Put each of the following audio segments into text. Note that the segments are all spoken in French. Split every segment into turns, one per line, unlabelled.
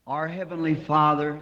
Our Heavenly Father,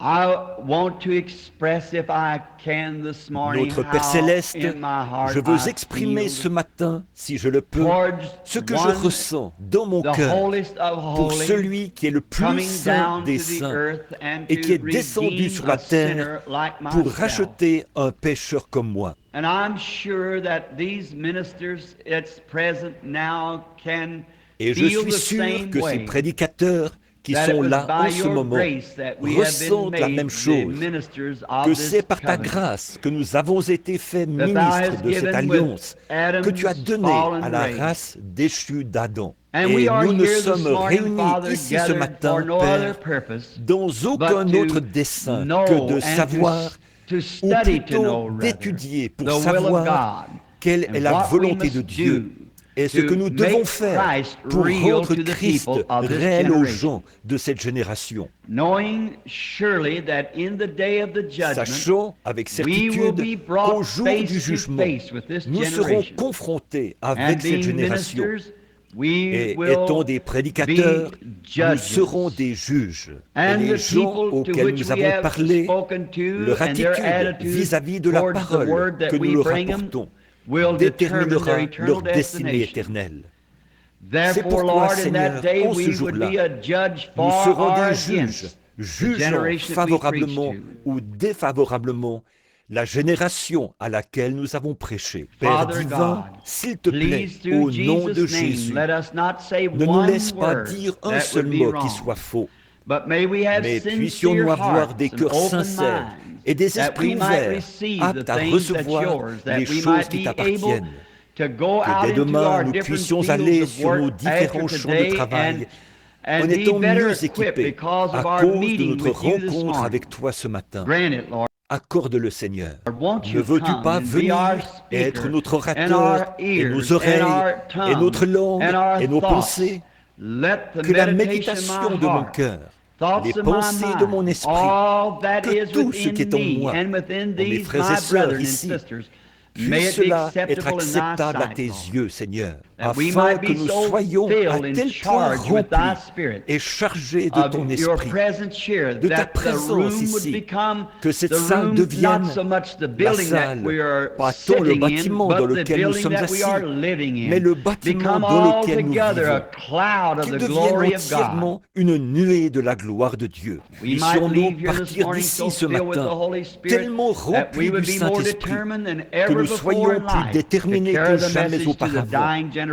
I want to express, if I can this morning,
Notre Père
how
Céleste,
in my heart
je veux
I
exprimer
feel
ce matin, si je le peux,
towards
ce que je
one,
ressens dans mon
the
cœur
holiest of
pour
holy,
celui qui est le plus
coming
saint
down
des
to the
saints
earth and
et qui est
to
descendu
redeem
sur la
a
terre
sinner like
pour
myself.
racheter un pécheur comme moi.
And I'm sure that these ministers that's present now can
Et je
feel
suis
the
sûr
same
que ces
way.
prédicateurs qui
That it
sont
was
là en
by
ce
your
moment
grace that we have been
ressentent la
made
même
the
chose,
ministers of
que
this
c'est par ta
covenant.
grâce que nous avons été faits
That thou
ministres
hast
de cette
given with
alliance que tu as
Adam's
donnée à
fallen
la
race.
race déchue d'Adam.
And we
Et
are
nous ne
here this
sommes
morning,
réunis
Father,
ici ce
gathered for
matin,
no other
Père,
purpose
dans aucun
but
autre
to
dessein que
know
de
and
savoir,
to
ou
study to
plutôt
know, rather,
d'étudier pour
the will of
savoir
God
quelle est
and
la
what we
volonté de
must
Dieu
do
et ce que
to
nous devons
make
faire
Christ
pour
real
rendre
to the
Christ
people of this
réel aux
generation.
gens de cette génération.
Knowing surely that in the day of the judgment,
Sachant avec
we will
certitude
be
qu'au
brought
jour
face
du
to
jugement,
face with this
nous serons
generation.
confrontés
And
avec cette
being
génération.
ministers, we
Et
will
étant des prédicateurs,
be
nous
judges.
serons des juges. Et
And
les
the
gens
people to
auxquels
which
nous
we
avons
have
parlé,
spoken to
leur
and their
attitude
attitude
vis-à-vis de la
towards the
parole
word
que
that
nous
we
leur
bring them
apportons
will determine their
déterminera
eternal
leur destinée
destination.
éternelle. C'est
Therefore,
pourquoi,
Lord, in
Seigneur,
that day
en ce
we would
jour-là,
be a judge
nous
for
serons
or
des juges,
against the
jugeant
generation that we preach
favorablement
to.
ou défavorablement la génération à laquelle nous avons prêché. Père
Father
divin,
God,
s'il te plaît,
please through
au nom de
Jesus' name,
Jésus,
let us not say
ne nous
one
laisse pas
word
dire un
that
seul
would be
mot qui
wrong.
soit faux,
But may we have
mais
sincere
puissions-nous avoir des
hearts and
cœurs
open
sincères
minds,
et des
that
esprits
we might
ouverts,
receive the
aptes à
things that's
recevoir
yours,
les
that we
choses
might
qui
be able
t'appartiennent.
to go
Que
out
dès
into
demain,
our
nous
different
puissions
fields
aller
of
sur nos
work after
différents champs de
today
travail
and
en
be
étant
better
mieux
equipped
équipés
because
à
of our
cause de
meeting
notre
with you this
rencontre
morning.
avec toi ce matin.
Grant it, Lord.
Accorde-le, Seigneur.
Won't
Ne
you
veux-tu
come
pas
and be our
venir et être
speaker
notre
and
orateur
our
et nos
ears and
oreilles
our
et notre
tongue
langue
and our
et nos
thoughts?
pensées?
Let the
Que la
meditation of
méditation
my
de mon
heart,
cœur,
thoughts
les
of my
pensées de mon
mind,
esprit,
all that
que
is
tout ce qui
within
est en
me
moi,
and within
pour mes
these
frères et
my
sœurs
brethren and
ici,
sisters, may
puisse
it be
cela être
acceptable in thy
acceptable à
sight,
tes
Lord.
yeux, Seigneur,
That we
afin
might
que
be
nous
so
soyons à
filled and
tel point
charged with thy
remplis
spirit
et chargés de
of
ton
your
esprit,
presence here,
de ta
that the
présence
room would
ici,
become
que cette
the
salle
room,
devienne
not so much the
la
building that
salle,
we are
pas tant le
sitting in,
bâtiment dans
but the
lequel nous
building
sommes
that we are
assis,
living
mais
in.
le bâtiment
Become
dans lequel nous
altogether a
vivons,
cloud of
qu'il
the
devienne
glory of God.
entièrement une nuée de la gloire de Dieu.
We might
Puissions-nous
leave here this
partir
morning
d'ici
so
ce
filled with the
matin,
Holy Spirit
tellement
that we
remplis
would
du
be more
Saint-Esprit,
determined than
que
ever
nous
before
soyons
in
plus
life to
déterminés
carry
que
the
jamais
message to the
auparavant
dying generation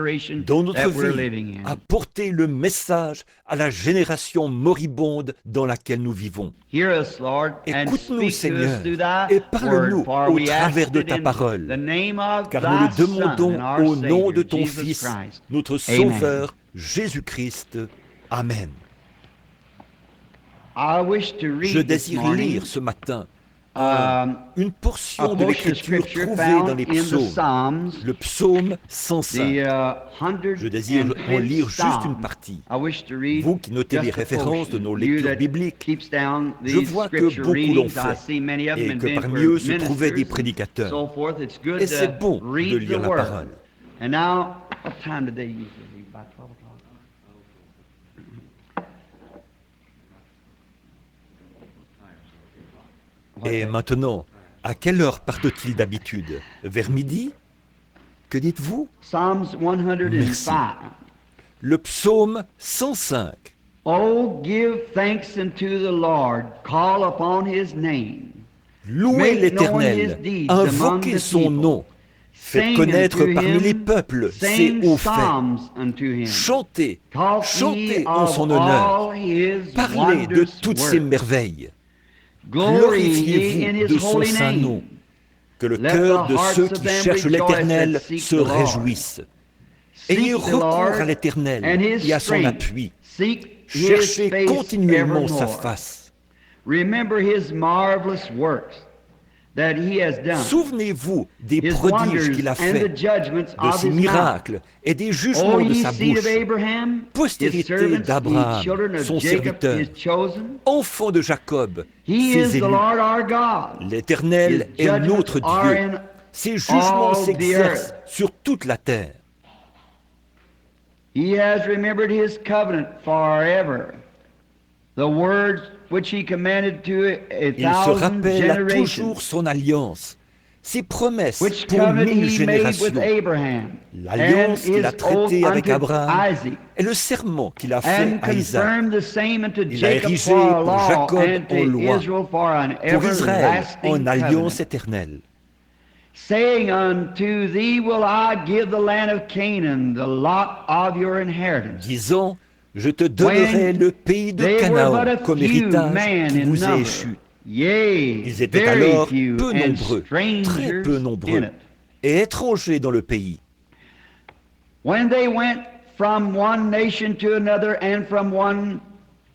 dans notre
that we're
vie
living
à
in.
porter le message à la génération moribonde dans laquelle nous vivons.
Hear us, Lord, and
Écoute-nous,
speak to us
Seigneur,
through thy
et
word,
parle-nous
for
au
we
travers
ask
de
it
ta
in the
parole,
name of
car nous le
thy Son
demandons
and our
au nom
Savior,
de ton
Jesus
Fils,
Christ.
notre
Amen.
Sauveur, Jésus-Christ. Amen.
I wish to
Je
read this
désire
morning
lire ce matin
a
une portion de
portion of
l'Écriture
Scripture
trouvée dans
found
les
in the
psaumes,
Psalms,
le psaume 105.
the
Je désire en
105th
lire juste une
Psalm.
partie.
I wish to read
Vous qui notez les
just a
références de
portion.
nos
You
lectures
that
bibliques,
keeps down
je
these
vois que
scripture
beaucoup l'ont
readings, I
fait
see many of them
et
and
que
been
parmi
for
eux se trouvaient des
ministers and
prédicateurs.
so forth. It's good
Et c'est bon
to
de
read
lire
the
la
word.
parole.
And now, what time did they usually read? About 12 o'clock?
Et maintenant, à quelle heure partent-ils d'habitude? Vers midi? Que dites-vous?
Psalms 105.
Merci. Le psaume 105.
Oh, give thanks unto the Lord, call upon his name.
Louez
Make known his
l'Éternel,
deeds among
invoquez
the
son
people.
nom, faites
Sing
connaître
unto
parmi les
him,
peuples ses
sing
hauts faits.
psalms unto him.
Chantez,
Talk ye
chantez en
of
son honneur,
all his
parlez de
wondrous
toutes ses
works.
merveilles.
Glory ye in
Glorifiez-vous
his
de son
holy
saint nom.
name.
Que le
Let
cœur
the
de
hearts
ceux
of
qui
them
cherchent
rejoice
l'Éternel
that seek
se
the Lord.
réjouissent. Ayez
Seek the
recours
Lord
à
and
l'Éternel
his
et à son
strength.
appui.
Seek his
Cherchez
face
continuellement sa
evermore.
face.
Remember his marvelous works that he has done.
Souvenez-vous des
His
prodiges
wonders
qu'il a
and the
faits,
judgments
de
of
ses
his mouth.
miracles et des
O
jugements de
ye
sa
seed of
bouche.
Abraham, his
Postérité
servants, ye
d'Abraham,
children of
son
Jacob,
serviteur,
his chosen.
enfants de Jacob,
He
ses
is the
élus.
Lord our God.
L'Éternel
His
est
judgments
notre
are
Dieu.
in
Ses jugements
all the
s'exercent
earth.
sur toute la terre.
He has remembered his covenant forever. The words which he commanded to a
Il se
thousand
rappelle à
generations,
toujours son alliance, ses promesses
which
pour
covenant
1000
he made with
générations,
Abraham, and
l'alliance qu'il a
his oath
traitée avec
unto
Abraham
Isaac,
et le serment qu'il a fait
and
à Isaac.
confirmed the same unto
Il a
Jacob
érigé
for a
pour
law,
Jacob
and
en
to
loi,
Israel for an
pour Israël
everlasting
en alliance
covenant,
éternelle,
saying, Unto thee will I give the land of Canaan, the lot of your inheritance.
disant, je te donnerai
When
le pays de
they were
Canaan
but a
comme
few
héritage
men
qui
in
vous est
number,
échu.
yea,
Ils étaient
very
alors
few,
peu
and
nombreux, très
strangers
peu
in
nombreux,
it.
et étrangers dans le pays.
When they went from one nation to another and from one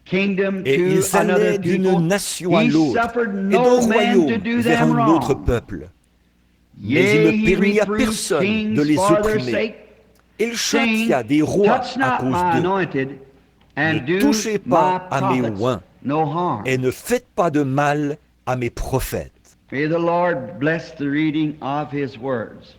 kingdom
Et
to
ils
another
allaient d'une
people,
nation à
he
l'autre,
suffered
et d'un
no man to
royaume
do
vers
them
un autre
wrong.
peuple. Mais il
Yea,
ne
he
permit à
reproved
personne
kings
de les
for their
opprimer.
sake,
Il
saying,
châtia des rois
Touch
à
not
cause
my
d'eux.
anointed, and
Ne
do
touchez
my
pas à mes
prophets
oints,
no harm.
et ne faites pas de mal à mes prophètes.
May the Lord bless the reading of his words.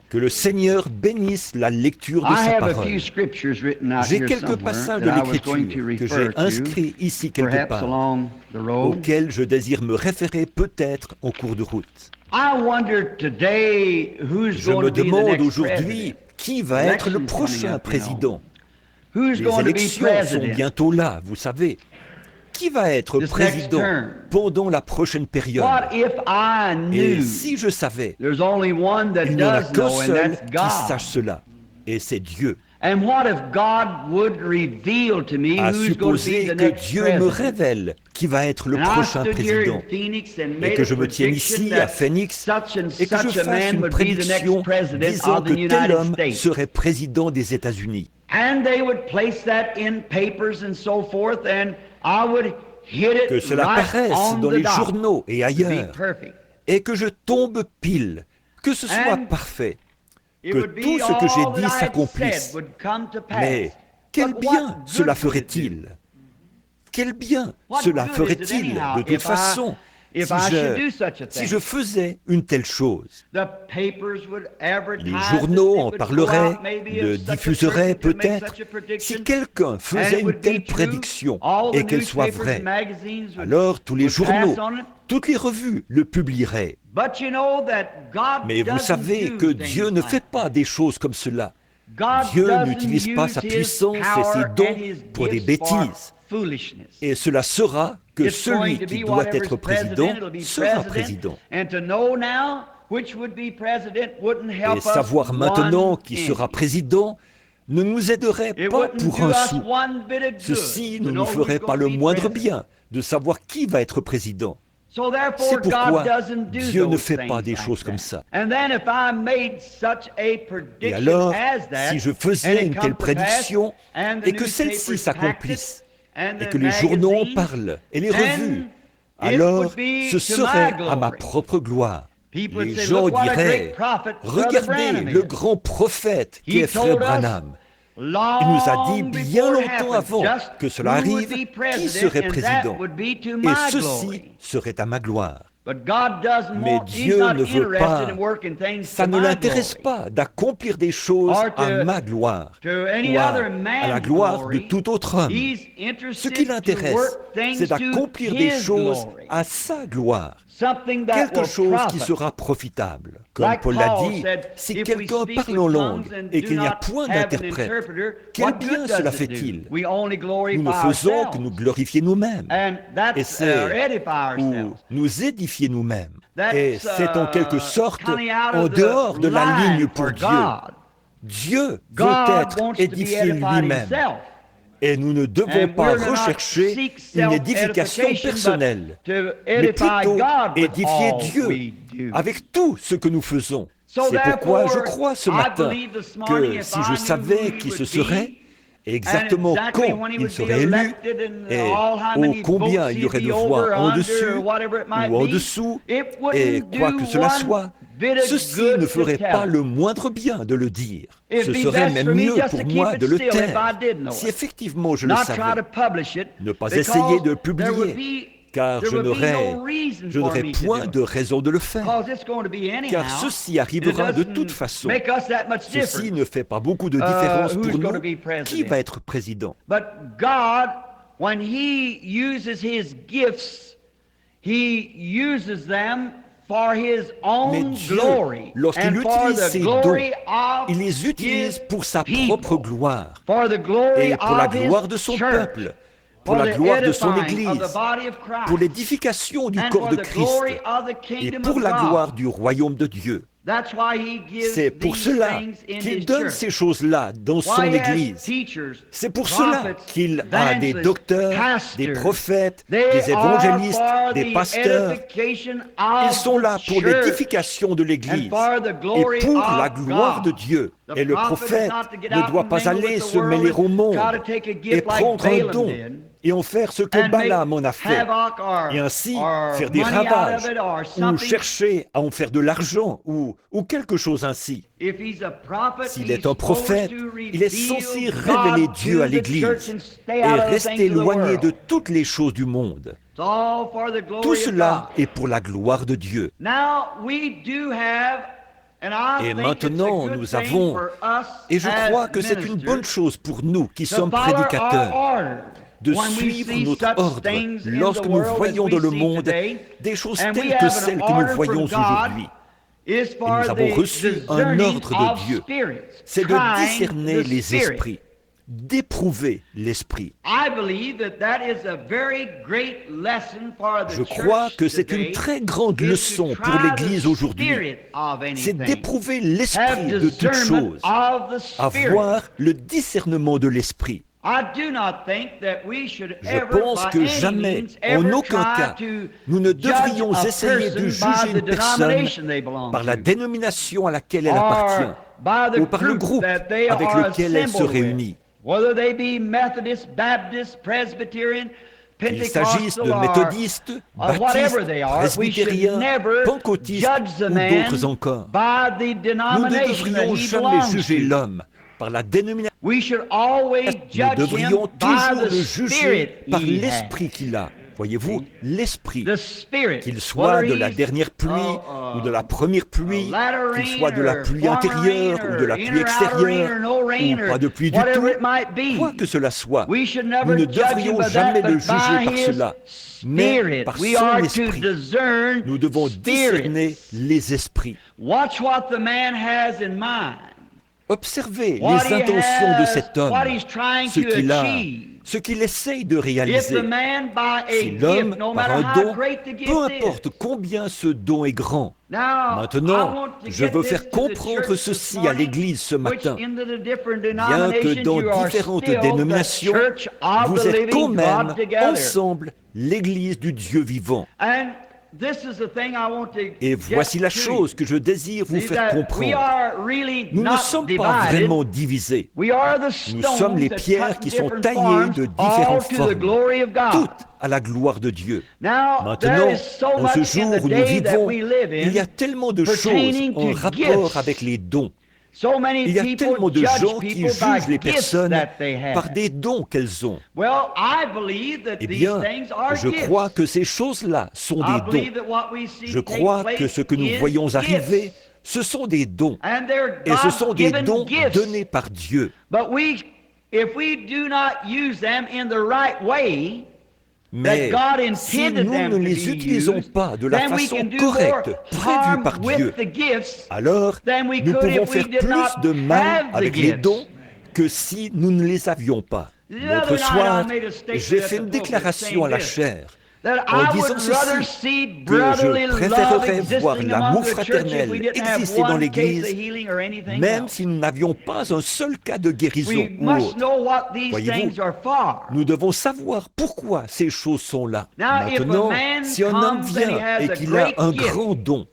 Que le Seigneur bénisse la lecture de
I
sa
have a
parole.
few scriptures written out
J'ai
here
quelques
somewhere
passages de
that I was going
l'Écriture
to
que j'ai
refer to,
inscrits ici quelque
perhaps
part,
along the road.
auxquels je désire me référer peut-être en cours de route.
I wonder today who's
Je
going
me
to be the
demande
next
aujourd'hui
president.
qui va être le
Election's coming
prochain
up,
président.
Who's
Les
going to be
élections sont
president
bientôt là, vous savez. Qui va être
this next
président
term?
pendant la prochaine période?
What if I
Et
knew
si je savais,
there's only one that
il n'y en a
does
qu'un
know, and
seul
that's
qui sache
God?
cela, et c'est Dieu.
And what if God would reveal to me
À
who's going to be
supposer
the
que
next
Dieu me
president?
révèle qui va être le
And I
prochain
stood here
président,
in Phoenix and
et
made
que
a
je me tienne
prediction
ici à
that
Phoenix
such and
et que je
such a
fasse
man
une
would be the next
prédiction
president
disant
of the
que tel
United
homme
States.
serait président des États-Unis.
And they would place that in papers and so forth, and I would hit it
Que cela
right
paraisse
on
dans
the
les
dot
journaux et
to be
ailleurs,
perfect.
et que je tombe pile, que ce soit
And
parfait,
It
que
would be
tout ce que j'ai
all that
dit
I had
s'accomplisse.
said would come to pass.
Mais quel
But
bien
what
cela
good would it do?
ferait-il? Quel bien
What
cela
good is it
ferait-il
anyhow
de toute
if
façon
if I should do such a
si
thing?
je faisais une telle chose?
The papers would advertise
Les
it,
journaux
it
en
would go
parleraient,
out maybe
le
if such a
diffuseraient
person could make
peut-être.
such a prediction,
Si quelqu'un
and
faisait
it
une
would
telle
be true.
prédiction
All the
et qu'elle soit
newspapers
vraie,
and magazines would-
alors tous les
would
journaux,
pass on it.
toutes les revues le publieraient.
But you know that God
Mais vous
doesn't
savez
do
que
things
Dieu ne
like
fait
that.
pas des choses comme cela.
God
Dieu
doesn't
n'utilise pas
use
sa
his
puissance et
power
ses
and
dons
his
pour des
gifts for
bêtises.
foolishness.
Et cela sera que
It's going
celui
to
qui
be
doit
whatever's
être
president,
président
it'll be
sera
president.
président.
And to know now which would be president wouldn't help
Et
us
savoir maintenant
one
qui
inch.
sera président ne nous aiderait
It
pas
wouldn't
pour
do
un
us
sou.
one bit of good
Ceci
to
ne
know
nous ferait
who's
pas
gonna
le
be
moindre
president.
bien de savoir qui va être président.
So
C'est
therefore,
pourquoi
God doesn't do
Dieu ne
those
fait pas
things
des
like
choses comme
that.
ça.
And then if I made such a
Et
prediction
alors,
as that,
si je
and
faisais
it
une
come
telle
to pass,
prédiction
and the
et que celle-ci
newspapers
s'accomplisse,
packed it, and
et
the
que les journaux en
magazines,
parlent, et les
then
revues,
it
alors
would be
ce
to
serait
my
à ma
glory.
propre gloire.
People
Les
would say,
gens
"Look what a
diraient,
great prophet Brother
regardez
Branham
le
is."
grand prophète qui
He
est Frère
told us
Branham. Il nous a dit
long
bien
before it
longtemps
happened,
avant
just
que cela
who would
arrive,
be
qui
president,
serait
and
président.
that would be to
Et
my
ceci
glory.
serait à ma gloire.
But God doesn't
Mais
want, He's
Dieu
not
ne veut
interested
pas,
in working things
ça
to
ne
my
l'intéresse
glory,
pas d'accomplir des choses
or
à
to-
ma gloire,
to any
ou
other
à la
man's
gloire de
glory.
tout autre homme.
He's
Ce
interested
qui
to
l'intéresse,
work things
c'est
to
d'accomplir des
His
choses
glory.
à sa gloire.
Something that
Quelque
will
chose qui
profit.
sera profitable. Comme
Like
Paul l'a
Paul
dit,
said,
si
if we
quelqu'un
speak
parle
with
en
tongues
langue
and
et
do
qu'il n'y a
not
point
have an
d'interprète,
interpreter,
quel
what
bien
good
cela
does it do?
fait-il?
We only glorify
Nous ne faisons
ourselves.
que nous glorifier nous-mêmes.
And
Et
that's
c'est
edify
ou
ourselves.
nous édifier nous-mêmes.
That's,
Et c'est en quelque sorte
coming out
en
of the
dehors de la
line
ligne pour
for
Dieu.
God.
Dieu
God
veut être
wants to be
édifié
edified
lui-même.
himself.
Et nous ne devons
And
pas
we're to not
rechercher
seek
une édification
self-edification,
personnelle,
but to
mais
edify
plutôt
God with
édifier
all
Dieu
we do.
avec tout ce que nous faisons.
So
C'est pourquoi je
therefore,
crois ce
I
matin
believe this morning,
que
if
si
I
je
knew
savais
who he
qui ce
would
serait,
be,
et exactement
exactly
quand
when he
il
would be
serait élu,
elected and
et
all how
ô
many
combien
votes
il y
he'd
aurait de
be
voix
over,
en
under,
dessus
or whatever it might
ou en
be,
dessous,
it
et
wouldn't
quoi
do
que cela
one
soit,
bit of
ceci
good
ne
to
ferait
tell
pas
it.
le moindre bien de le dire.
It'd
Ce
be
serait
best
même
for me
mieux
just
pour
to keep
moi
it
de le
still if I
taire,
did know
si
it.
effectivement je le
Not try
savais.
to publish it,
Ne pas
because
essayer de le
there would
publier,
be
car
there
je
would be
n'aurais
no reason
je
for
n'aurais
me to
point
do
de
it.
raison de le faire,
Because it's going to be anyhow.
car ceci
It
arrivera de
doesn't
toute façon.
make us that much
Ceci
difference.
ne fait pas beaucoup de différence
who's
pour
gonna
nous.
be president?
Qui va être président?
But God, when He uses His gifts, He uses them for His
Mais
own
Dieu,
glory
lorsqu'il
and for
utilise
the
ses dons,
glory of
il les utilise
His
pour sa
people,
propre gloire
for the glory
et pour la
of His
gloire de son
church,
peuple, pour
for
la
the
gloire de son
edifying of
Église,
the body of Christ,
pour l'édification du
and
corps
for
de
the
Christ
glory of the
et
kingdom
pour
of
la gloire
God.
du royaume de Dieu.
That's why He gives
C'est pour
these
cela
things in
qu'il
His
donne
church.
ces choses-là dans son
Why He has
Église.
teachers,
C'est pour cela
prophets,
qu'il a des
evangelists,
docteurs, des
pastors.
prophètes,
They
des évangélistes,
are for
des
the
pasteurs.
edification
Ils
of
sont là
the
pour
church
l'édification de l'Église
and for the
et
glory
pour
of
la gloire de
God.
Dieu.
The
Et le
prophet is
prophète
not to get
ne
out
doit
and
pas
mingle
aller
with the
se
world
mêler au
and
monde
try to take a
et
gift like
prendre un
Balaam
don
did
et en faire ce que
and
Balaam en a
make
fait,
havoc or,
et ainsi
or
faire des
money out
ravages
of it or
ou
something.
chercher à en faire de l'argent ou quelque chose ainsi.
If he's a prophet,
S'il
he's
est un prophète,
supposed to
il est
reveal
censé
God
révéler
to
Dieu à
the
l'Église
church and stay
et
out of the
rester
things of the
éloigné
world.
de toutes les choses du monde.
It's all for the glory
Tout
of
cela
God.
est pour la gloire de Dieu.
Now we do have, and I
Et
think
maintenant,
it's a good
nous
thing
avons,
for us
et je
as
crois que c'est une
ministers
bonne chose pour nous qui
to
sommes
follow our
prédicateurs,
order.
de
When we
suivre
see
notre
such
ordre
things in
lorsque
the
nous
world as
voyons
we
dans le
see
monde
today,
des choses
and we
telles que
have
celles
an
que nous
order
voyons
from God,
aujourd'hui.
is
Et
for
nous avons
the
reçu un
discerning
ordre de
of
Dieu.
spirits,
C'est de
trying
discerner
the
les
spirit.
esprits, d'éprouver l'esprit.
I believe that is a very great lesson for the
Je crois
church
que c'est
today,
une très grande
is to
leçon pour
try
l'Église
the
aujourd'hui.
spirit of
C'est
anything.
d'éprouver
Have
l'esprit de toute
discernment
chose,
of the spirit.
avoir le discernement de l'esprit.
I do not think that we should
Je
ever,
pense
by
que
any
jamais,
means,
en
ever
aucun
try
cas,
to
nous ne
judge
devrions
a
essayer de
person by
juger
the
une personne
denomination they belong
par la
to,
dénomination à laquelle elle
or
appartient,
by the
ou par le groupe
that they
avec
are
lequel elle se
assembled with,
réunit.
whether they be Methodist, Baptist, Presbyterian,
Qu'il s'agisse
Pentecostal,
de
or
méthodistes,
whatever
baptistes,
they are, we should
presbytériens,
never
pentecôtistes
judge the
ou
man
d'autres encore.
by the
Nous ne
denomination that
devrions
he
jamais
belongs
juger
to.
l'homme par la dénomination.
We should always
Nous
judge
devrions
him by
toujours
the
le juger
spirit
par
he has.
l'esprit qu'il a. Voyez-vous, l'esprit.
The spirit,
Qu'il soit
whether
de la
he's,
dernière pluie ou de la première pluie,
latter
qu'il
rain
soit de la
or
pluie
former
intérieure
rain
ou de la
or
pluie
inner outer
extérieure,
rain or no rain
ou
or
pas de pluie du
whatever
tout,
it might be.
quoi que cela soit,
We should
nous
never
ne
judge him
devrions
by
jamais
that,
le
but
juger
by
par
his
cela, mais
spirit.
par
We
son
are to
esprit.
discern
Nous devons discerner
spirits.
les esprits.
Watch what the man has in mind.
Observez
What
les
he
intentions de
has,
cet homme,
what he's trying
ce
to
qu'il a,
achieve.
ce qu'il essaye de
If the
réaliser.
man by a
Si l'homme,
gift, no
par
matter
un
how
don,
great the gift
peu
is.
importe combien ce don est grand.
Now, I
Maintenant,
want to
je
get
veux
this
faire
to the
comprendre
church
ceci
this
à
morning,
l'Église ce
which
matin.
into the different
Bien que
denominations
dans
you are
différentes
still the
dénominations,
church of
vous
the
êtes quand
living
même
God together.
ensemble l'Église du Dieu vivant.
And this is the thing I want to
Et
get
voici la
to.
chose que je désire vous
See
faire
that we
comprendre.
are really
Nous ne
not
sommes pas
divided.
vraiment divisés.
We are the
Nous
stones
sommes les
that
pierres
cut
qui sont
different
taillées
forms,
de
all
différentes
to the
formes,
glory of God.
toutes à la gloire de Dieu.
Now,
Maintenant,
there is so
en ce
much
jour
in the
où nous
day that
vivons,
we live
il y a
in,
tellement de choses
pertaining
en
to
rapport
gifts.
avec les dons.
So many
Il y a
people
tellement de
judge
gens qui
people by
jugent les
gifts
personnes
that they have.
par des dons qu'elles ont.
Well, I believe that
Eh
these
bien,
things are
je
gifts.
crois que ces choses-là sont
I
des
believe
dons.
that what we see
Je
take
crois
place
que ce que nous
is
voyons
gifts.
arriver, ce sont des dons.
And they're
Et ce sont des
God-given
dons
gifts.
donnés par Dieu.
But if we do not use them in the right way,
Mais
that God
si
intended
nous
them
ne
to
les
be
utilisons
used,
pas de la
then we
façon
can do
correcte,
more
prévue
harm
par
with
Dieu,
the gifts
alors
than we
nous
could
pouvons
if we
faire
did
plus
not
de mal
have the
avec les
gifts.
dons que si nous ne les avions pas.
The
L'autre
other night,
soir,
I made a statement
j'ai
at
fait
the
une
pulpit
déclaration à la
saying
chair
that
en
I
disant
would rather
ceci,
see
que
brotherly
je
love
préférerais voir
existing
l'amour
among the church if we
fraternel
didn't have
exister dans
one case
l'Église,
of healing or anything
même
else.
si nous n'avions pas un seul cas de guérison
We
ou
must
autre.
know what these
Voyez-vous,
things are for.
Nous devons savoir pourquoi ces choses sont là.
Now, if a
Maintenant,
man
si un homme
comes and he
vient
has
et
a
qu'il a
great
un
gift,
grand don,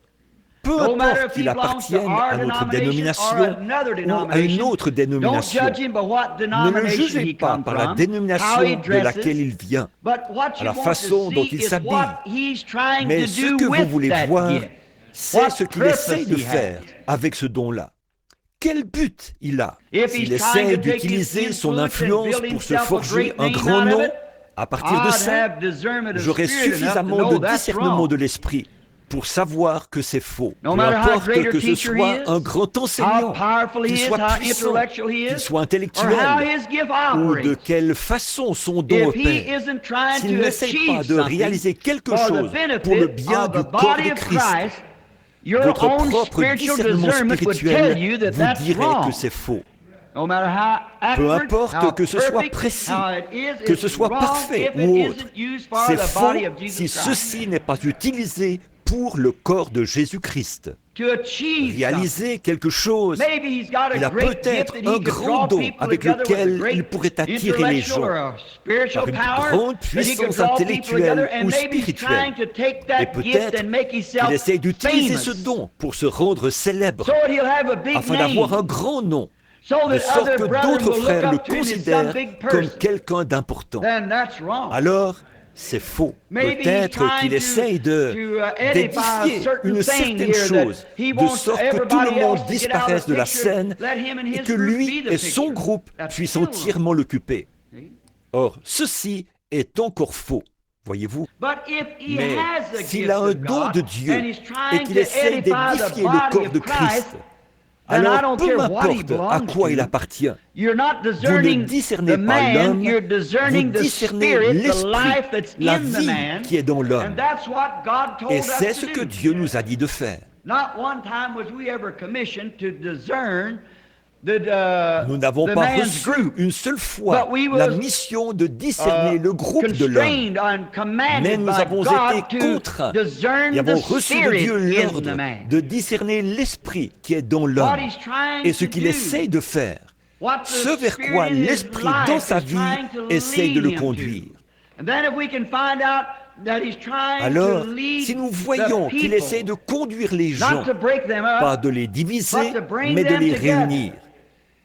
peu
no matter
importe
if
qu'il
he belongs to
appartienne
our
à notre
denomination or
dénomination
another
ou à une
denomination,
autre
don't
dénomination,
judge him by what
ne le
denomination
jugez
he
pas
comes
par la
from, how
dénomination
he
de laquelle
dresses,
il vient,
but what
à
you
la
want
façon
to
dont
see
il
is
s'habille.
what he's trying
Mais
to
ce
do
que vous
with
voulez
that
voir,
gift.
c'est
What
ce qu'il
purpose
essaye de
he
faire
has.
avec ce don-là. Quel but il a?
If
S'il
he's trying
essaie
to take his
d'utiliser son
influence and
influence
build
pour se
himself a
forger
great
un
name
grand
out of
nom,
it,
À partir de
I'd
ça,
have discernment of
j'aurai
spirit enough to
suffisamment
know
de
that's
discernement
wrong.
de l'esprit pour savoir que c'est faux.
No
Peu
matter how
importe
great a
que ce
teacher he
soit
is,
un grand
how
enseignant,
powerful he
qu'il
is,
soit
how
puissant,
intellectual he
qu'il
is,
soit
or how
intellectuel,
his gift
ou de
operates.
quelle façon son don
If he
opère.
isn't trying
S'il
to
n'essaye pas
achieve
de
something
réaliser quelque
for the
chose pour le
benefit
bien
of
du
the
corps
body
de
of
Christ,
Christ, your
votre
own
propre
spiritual
discernement
discernment would tell
spirituel
you that
vous
that's
dirait que
wrong.
c'est faux.
No matter how
Peu
accurate,
importe
how
que ce soit
perfect,
précis,
how it is,
que
it's
ce soit
wrong
parfait
if it
ou autre,
isn't used for
c'est
the
faux
body of
si
Jesus Christ.
ceci n'est pas utilisé pour le corps de Jésus-Christ.
To achieve something.
Réaliser quelque chose,
Maybe he's got
il
a
a
great
peut-être
gift that
un
he could
grand
draw
don
people
avec
together with a
lequel
great
il pourrait attirer les
intellectual
gens,
or a spiritual
par une
power
grande
that he could
puissance
draw people
intellectuelle
together, and
ou
maybe he's
spirituelle.
trying to take
Et
that gift
peut-être
and make
qu'il
himself
essaye d'utiliser ce
famous,
don pour se rendre célèbre,
so that he'll have a big
afin d'avoir un
name,
grand nom,
so
de
that
sorte
other
que
brethren
d'autres
will look
frères le
up to him as some
considèrent
big
comme
person.
quelqu'un d'important.
Then that's wrong.
Alors, c'est faux.
Maybe he's
Peut-être
trying
qu'il essaye
edify a
d'édifier
certain
une
thing
certaine
here that
chose,
he
de
wants
sorte que tout le
everybody
monde
else to get out of
disparaisse
the
de la
picture,
scène
let him and
et
his
que
group
lui
be the
et son
picture.
groupe
That's
puissent
still wrong.
entièrement l'occuper.
See?
Or, ceci est encore faux, voyez-vous.
But if he
Mais
has a
s'il
gift
a un
of
don
God
de Dieu
and he's
et
trying
qu'il
to
essaye
edify the
d'édifier le
body
corps de
of Christ,
Christ,
then I
alors
don't
peu
care what he
m'importe à
belongs
quoi il
to.
appartient.
You're not
Vous ne
discerning
discernez
the
pas
man,
l'homme,
you're
vous
discerning the
discernez
spirit, the
l'esprit,
life that's
la
in the
vie
man.
qui est dans l'homme.
And that's what God told
Et
us
c'est
to
ce que
do.
Dieu nous a dit de faire.
Not one time was we ever commissioned to discern the,
Nous n'avons
the
pas
man's
reçu
group.
une seule fois
But we
la
was,
mission de discerner le groupe de l'homme.
constrained and
Mais
commanded
nous
by
avons
God
été
to
contraints
discern
et avons
the
reçu de
spirit
Dieu
in
l'ordre
the man.
de discerner l'esprit qui est dans
What
l'homme
he's trying
et ce
to
qu'il
do.
essaye de faire,
What the
ce vers
Spirit
quoi
in his
l'esprit
life
dans sa
is
vie
trying to
essaye de
lead
le
him
conduire.
to. And then if we can find out that he's trying
Alors,
to lead
si nous
the
voyons qu'il
people,
essaye de conduire les gens,
not to break them up,
pas de les diviser,
but to bring
mais de
them
les
together.
réunir,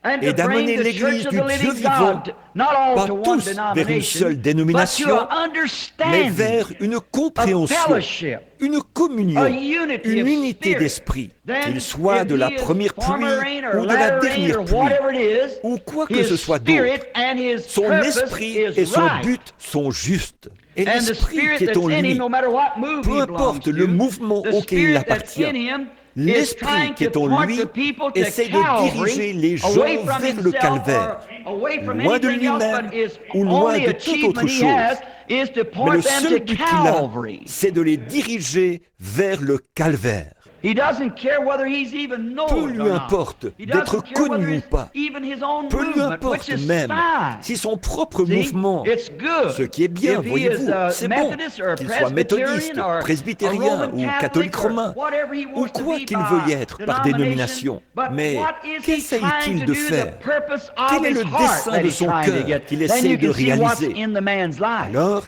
and
et
to
d'amener
bring the
l'Église
church of
du
the
Dieu
living
vivant,
God, not all
pas
to one
tous vers une
denomination,
seule
but
dénomination,
to an
mais
understanding,
vers une
a
compréhension,
fellowship,
une communion,
a unity
une
of
unité
spirit.
d'esprit,
Then,
qu'il soit
if
de la
he is
première
former
pluie
rain or
ou de la
latter rain
dernière
or
pluie,
whatever it is,
ou quoi que
his
ce soit
spirit
d'autre,
and his
son
purpose
esprit
is
et son
right.
but sont justes. Et
And the
l'esprit
spirit
qui est en
that's in
lui,
him, no matter what move
peu
he
importe
belongs
le
to,
mouvement
the
auquel il
spirit that's
appartient,
in him is
l'esprit
trying
qui
to
est en
point
lui
the people to
essaie de
Calvary,
diriger les
away
gens
from
vers le
himself
calvaire,
or away from
loin de
anything else,
lui-même
but his
ou loin
only
de toute autre
achievement he has
chose.
is to
Mais
point
le
them
seul
to
but qu'il a,
Calvary.
c'est de les diriger vers le calvaire.
He doesn't care whether he's even
Peu
known
lui
or not.
importe
He
d'être
doesn't care whether
connu ou
it's
pas.
even his own
Peu lui
movement,
importe
which is
même
fine.
si son propre
See,
mouvement,
it's good.
ce qui est bien,
If he
voyez-vous,
is a
c'est bon,
Methodist or a
qu'il soit méthodiste,
Presbyterian or a
presbytérien
Roman
ou
Catholic
catholique
or
romain,
whatever he
ou
wants to
quoi
be
qu'il
by
veuille être par dénomination.
But
Mais
what is he
qu'essaye-t-il
trying to
de
do,
faire?
the purpose of
Quel est
his
le
heart
dessein
that
de
he's
son
trying to
cœur
get?
qu'il
Then
essaye
you
de
can see what's
réaliser?
in the man's life.
Alors,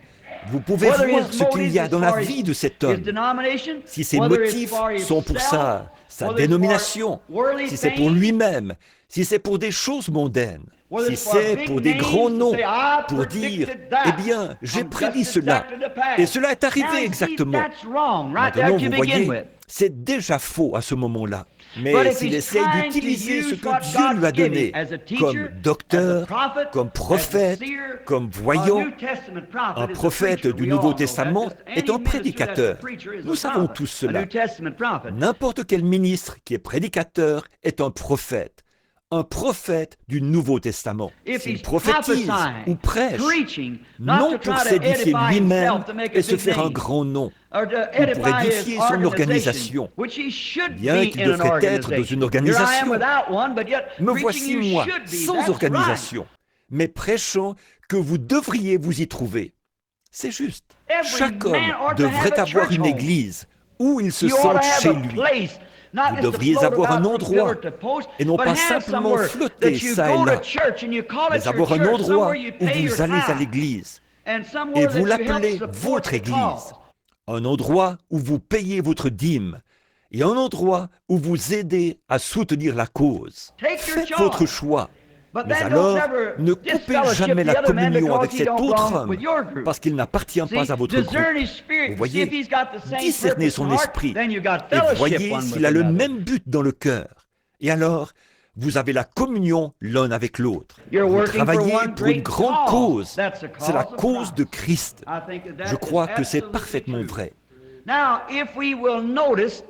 vous pouvez
Whether
voir
his
ce qu'il y a
motives
dans
is
la
for
vie de cet
his
homme.
denomination,
Si ses
whether it's
motifs
for
sont pour
himself,
sa
whether it's
dénomination,
for worldly
si c'est pour
things,
lui-même, si c'est pour des choses mondaines,
whether
si
it's for
c'est
big
pour des
names
grands
to
noms,
say, "I
pour dire,
predicted that
eh bien, j'ai
from
prédit
just
cela,
exactly the past."
et cela est
Now,
arrivé
you see,
exactement.
that's wrong, right there
Maintenant,
to
vous
begin
voyez,
with.
c'est déjà faux à ce moment-là.
But
Mais
if
s'il
he's
essaye
trying to
d'utiliser ce
use what
que Dieu lui a
God's given
donné
as a teacher,
comme
as a
docteur,
prophet,
comme
as a
prophète,
seer,
comme
a
voyant,
New Testament prophet
un
is a
prophète
preacher.
du
We all
Nouveau
know
Testament
that. Just
est
any
un
minister that's a
prédicateur.
preacher is a
Nous savons
prophet,
tous
a
cela.
New Testament prophet.
N'importe quel ministre qui est prédicateur est un prophète du Nouveau Testament.
If
S'il
he's
prophétise
prophesying,
ou prêche,
preaching,
non
not to
pour
try to
s'édifier
edify
lui-même
himself to make a
et se
big
faire un
name,
grand nom,
or to
ou pour
edify
édifier
his
son
organization,
organisation,
which he should
bien
be
qu'il
in an
devrait être dans
organization.
une
Here I am
organisation.
without one, but yet
Me
preaching
voici
you
moi,
should be.
sans
That's
organisation, mais prêchant que vous devriez vous y trouver. C'est juste.
Every
Chaque
man
homme
ought to have
devrait
a
avoir
church
une
home.
église où il se
You ought to
sente
have
chez
a
lui.
place, not
Vous
just to
devriez
float
avoir un
about from
endroit,
pillar to post,
et non
but
pas
have
simplement
somewhere
flotter
that you
ça et
go
là,
to church and you call it
mais
your
avoir un
church,
endroit
somewhere you
où
pay your
vous allez à
tithe,
l'église
and
et
somewhere
vous
that you help
l'appelez
support
votre
the
église.
cause.
Un endroit où vous payez votre dîme et un endroit où vous aidez à soutenir la cause.
Take your
Faites
choice.
votre choix.
But
Mais
then
alors,
don't ever
ne coupez
disfellowship
jamais
the
la
other man
communion
because
avec
he
cet
don't
autre
belong
homme
with your group.
parce qu'il n'appartient
See,
pas à votre groupe.
discern his spirit.
Vous
See
voyez,
if he's got the same
discernez
purpose
son
in heart,
esprit
then you got
et
fellowship
voyez
one with
s'il a le
another.
même but dans le cœur. Et alors, vous avez la communion l'un avec l'autre.
You're
Vous
working for
travaillez
one
pour une
great
grande
cause.
cause.
That's the
C'est la
cause of
cause de
Christ.
Christ.
I think that
Je
is
crois que c'est
absolutely
parfaitement
true.
vrai.
Now, if we will notice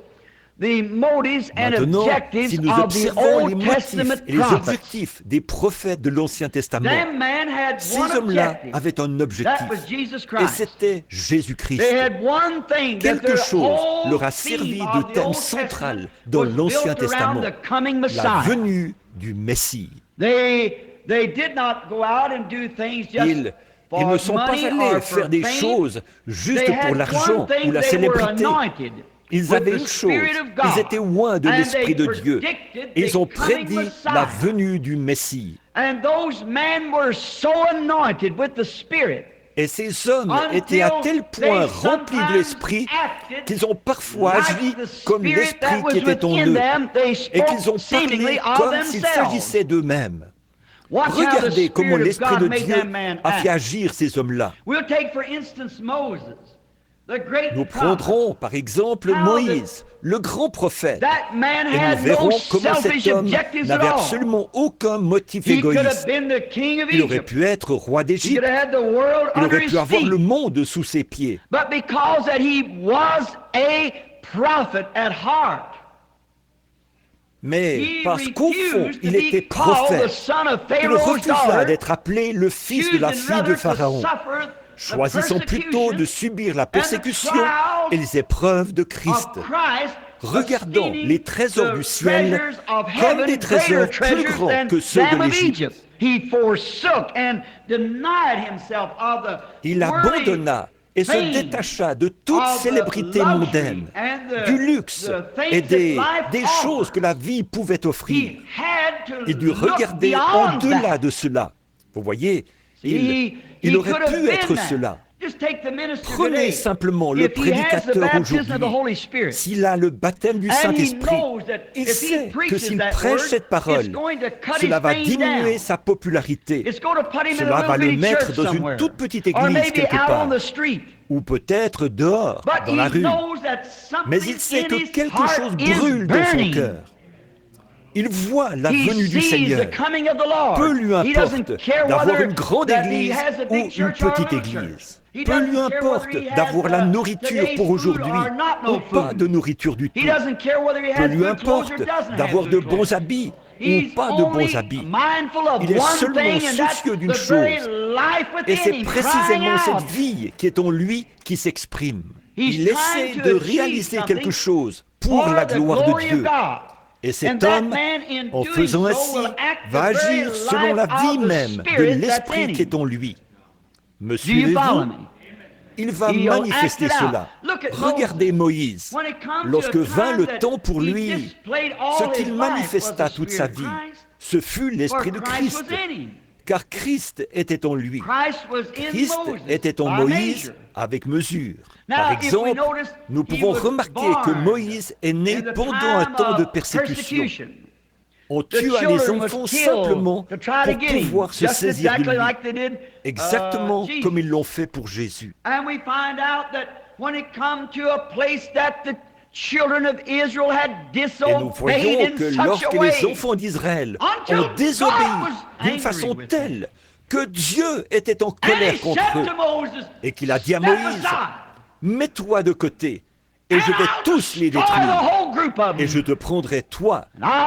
the motives and
Maintenant,
objectives
si nous
of the
observons les
Old
motifs
Testament
et les
prophets,
objectifs des prophètes de l'Ancien Testament,
them men had
ces
one
hommes-là
objective.
avaient un
That
objectif,
was Jesus
et
Christ.
c'était Jésus-Christ.
They had one thing that
Quelque
their
chose
whole
leur a
theme
servi
of
de
the
thème
Old
central
Testament
dans
was
l'Ancien
built around
Testament,
the coming
la
Messiah.
venue du Messie.
They did not go out and do things just
Ils ne
for
sont pas
money
allés
or
faire
for
des
fame.
choses juste
They
pour
had
l'argent
one thing,
ou la
they were
célébrité.
anointed
Ils
with
avaient
the
une chose,
Spirit of God.
ils étaient loin de
And
l'Esprit
they
de Dieu.
predicted
Et ils ont
the coming
prédit
Messiah.
la venue du Messie.
And those men were so anointed with the Spirit
Et ces hommes étaient à tel point remplis de l'Esprit qu'ils ont parfois agi comme l'Esprit qui était en eux et qu'ils ont parlé comme s'il s'agissait d'eux-mêmes. Regardez comment l'Esprit de Dieu a fait agir ces hommes-là. Nous prendrons par exemple Moïse, le grand prophète, et nous verrons comment cet homme n'avait absolument aucun motif égoïste. Il aurait pu être roi d'Égypte, il aurait pu avoir le monde sous ses pieds. Mais parce qu'au fond, il était prophète, il refusa d'être appelé le fils de la fille de Pharaon, choisissant plutôt de subir la persécution et les épreuves de Christ, regardant les trésors du ciel comme des trésors plus grands que ceux de l'Égypte. Il abandonna et se détacha de toute célébrité mondaine, du luxe et des choses que la vie pouvait offrir. Il dut regarder au-delà de cela. Vous voyez, il aurait pu être cela. Prenez simplement le prédicateur aujourd'hui. S'il a le baptême du Saint-Esprit, il sait que s'il prêche cette parole, cela va diminuer sa popularité. Cela va le mettre dans une toute petite église quelque part, ou peut-être dehors, dans la rue. Mais il sait que quelque chose brûle dans son cœur. Il voit la venue du Seigneur. Peu lui importe d'avoir une grande église ou une petite église. Peu lui importe d'avoir la nourriture pour aujourd'hui ou pas de nourriture du tout. Peu lui importe d'avoir de bons habits ou pas de bons habits. Il est seulement soucieux d'une chose, et c'est précisément cette vie qui est en lui qui s'exprime. Il essaie de réaliser quelque chose pour la gloire de Dieu. Et cet homme, en faisant ainsi, va agir selon la vie même de l'Esprit qui est en lui. Me suivez-vous? Il va manifester cela. Regardez Moïse. Lorsque vint le temps pour lui, ce qu'il manifesta toute sa vie, ce fut l'Esprit de Christ. Car Christ était en lui. Christ était en Moïse avec mesure. Par exemple, nous pouvons remarquer que Moïse est né pendant un temps de persécution. On tua les enfants simplement pour pouvoir se saisir de lui, exactement comme ils l'ont fait pour Jésus. Et nous voyons que lorsque les enfants d'Israël ont désobéi d'une façon telle que Dieu était en colère contre eux et qu'il a dit à Moïse, « Mets-toi de côté et je vais tous les détruire et je te prendrai toi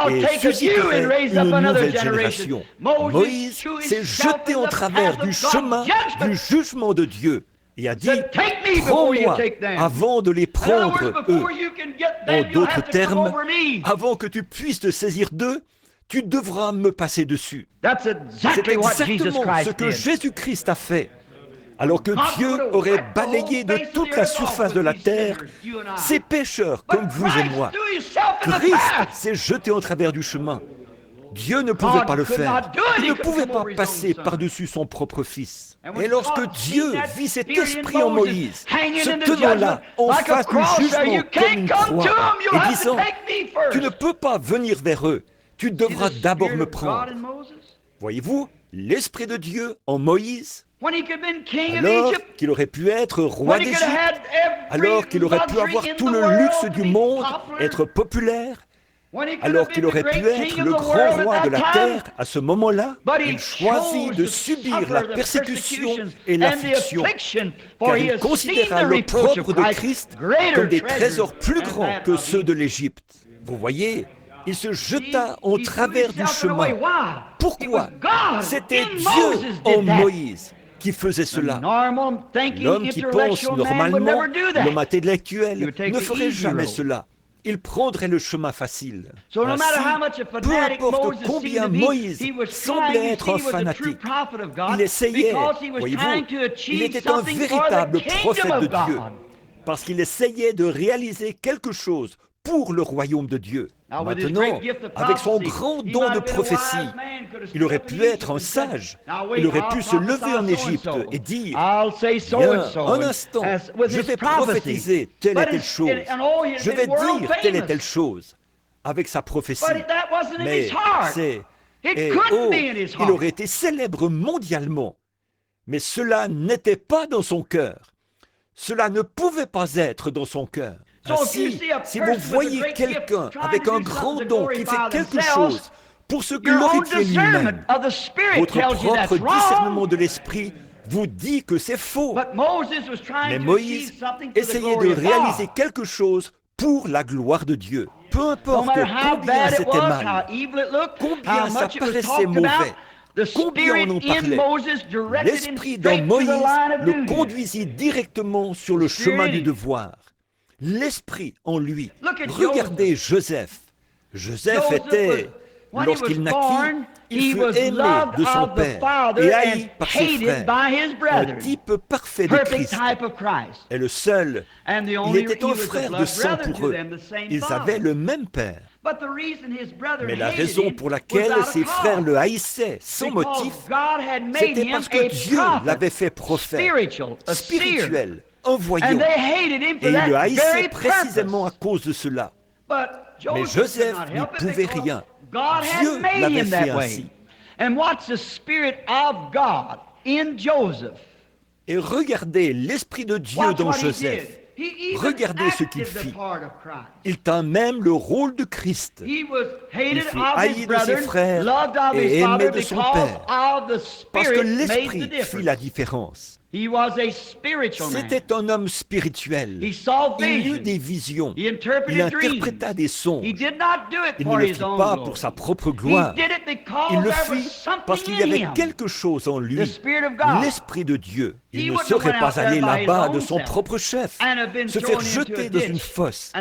et susciterai une nouvelle génération. » Moïse s'est jeté en travers du chemin du jugement de Dieu et a dit, « Prends-moi avant de les prendre eux. » En d'autres termes, avant que tu puisses te saisir d'eux, tu devras me passer dessus. C'est exactement ce que Jésus-Christ a fait. Alors que Dieu aurait balayé de toute la surface de la terre ces pécheurs comme vous et moi. Christ s'est jeté en travers du chemin. Dieu ne pouvait pas le faire. Il ne pouvait pas passer par-dessus son propre Fils. Et lorsque Dieu vit cet esprit en Moïse, se tenant là, en face du jugement comme une croix, et disant, « Tu ne peux pas venir vers eux, tu devras d'abord me prendre. » Voyez-vous, l'Esprit de Dieu en Moïse, alors qu'il aurait pu être roi d'Égypte, alors qu'il aurait pu avoir tout le luxe du monde, être populaire, Alors qu'il aurait pu être le grand roi de la terre à ce moment-là, il choisit de subir la persécution et l'affliction, car il considéra l'opprobre de Christ comme des trésors plus grands que ceux de l'Égypte. Vous voyez, il se jeta en travers du chemin. Pourquoi? C'était Dieu en Moïse qui faisait cela. L'homme qui pense normalement, l'homme intellectuel, ne ferait jamais cela. Il prendrait le chemin facile. Ainsi, peu importe combien Moïse semblait être un fanatique, il essayait, voyez-vous, il était un véritable prophète de Dieu, parce qu'il essayait de réaliser quelque chose pour le royaume de Dieu. Maintenant, avec son grand don de prophétie, il aurait pu être un sage. Il aurait pu se lever en Égypte et dire, bien, un instant, je vais prophétiser telle et telle chose. Je vais dire telle et telle chose avec sa prophétie. Mais il aurait été célèbre mondialement. Mais cela n'était pas dans son cœur. Cela ne pouvait pas être dans son cœur. Ainsi, si vous voyez quelqu'un avec un grand don qui fait quelque chose pour se glorifier lui-même, votre propre discernement de l'esprit vous dit que c'est faux. Mais Moïse essayait de réaliser quelque chose pour la gloire de Dieu. Peu importe combien c'était mal, combien ça paraissait mauvais, combien on en parlait, l'esprit de Moïse le conduisit directement sur le chemin du devoir. L'esprit en lui. Regardez Joseph. Joseph était, lorsqu'il naquit, il fut aimé de son père et haï par ses frères. Un type parfait de Christ. Et le seul, il était un frère de sang pour eux. Ils avaient le même père. Mais la raison pour laquelle ses frères le haïssaient sans motif, c'était parce que Dieu l'avait fait prophète, spirituel, un voyant, et il le haïssait précisément à cause de cela. Mais Joseph n'y pouvait rien. Dieu l'avait fait ainsi. Et regardez l'Esprit de Dieu dans Joseph. Regardez ce qu'il fit. Il tint même le rôle de Christ. Il fut haï de ses frères et aimé de son père, parce que l'Esprit fit la différence. C'était un homme spirituel. Il eut des visions. Il interpréta des songes. Il ne le fit pas pour sa propre gloire. Il le fit parce qu'il y avait quelque chose en lui, l'Esprit de Dieu. Il ne serait pas allé là-bas de son propre chef, se faire jeter dans une fosse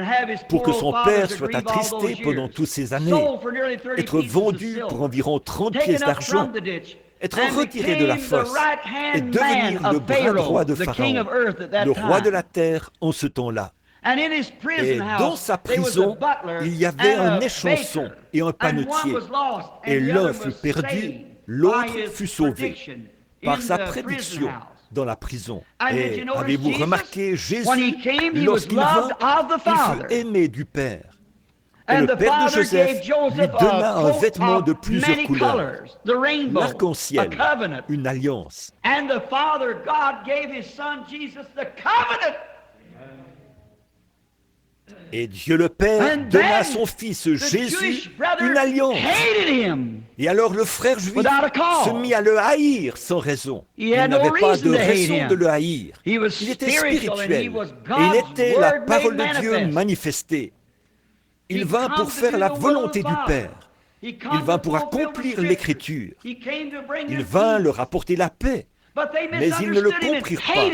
pour que son père soit attristé pendant toutes ces années, être vendu pour environ 30 pièces d'argent, être retiré de la fosse et devenir le bras droit de Pharaon, le roi de la terre en ce temps-là. Et dans sa prison, il y avait un échanson et un panetier. Et l'un fut perdu, l'autre fut sauvé par sa prédiction dans la prison. Et avez-vous remarqué, Jésus, lorsqu'il vint, il fut aimé du Père. Et le père de Joseph lui donna un vêtement de plusieurs couleurs, l'arc-en-ciel, une alliance. Et Dieu le Père donna à son fils Jésus une alliance. Et alors le frère juif se mit à le haïr sans raison. Il n'avait pas de raison de le haïr. Il était spirituel et il était la parole de Dieu manifestée. Il vint pour faire la volonté du Père. Il vint pour accomplir l'Écriture. Il vint leur apporter la paix. Mais ils ne le comprirent pas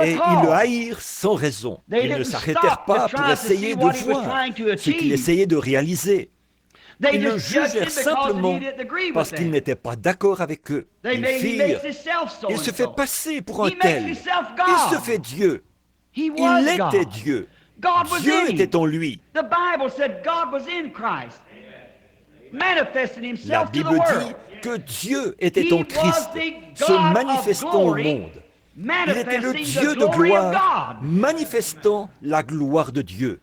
et ils le haïrent sans raison. Ils ne s'arrêtèrent pas pour essayer de voir ce qu'il essayait de réaliser. Ils le jugèrent simplement parce qu'il n'était pas d'accord avec eux. Ils firent, il se fait passer pour un tel. Il se fait Dieu. Il était Dieu. Dieu était en lui. La Bible dit que Dieu était en Christ, se manifestant au monde. Il était le Dieu de gloire, manifestant la gloire de Dieu.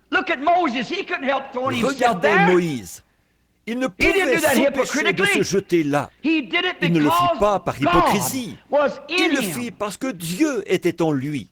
Regardez Moïse. Il ne pouvait s'empêcher de se jeter là. Il ne le fit pas par hypocrisie. Il le fit parce que Dieu était en lui.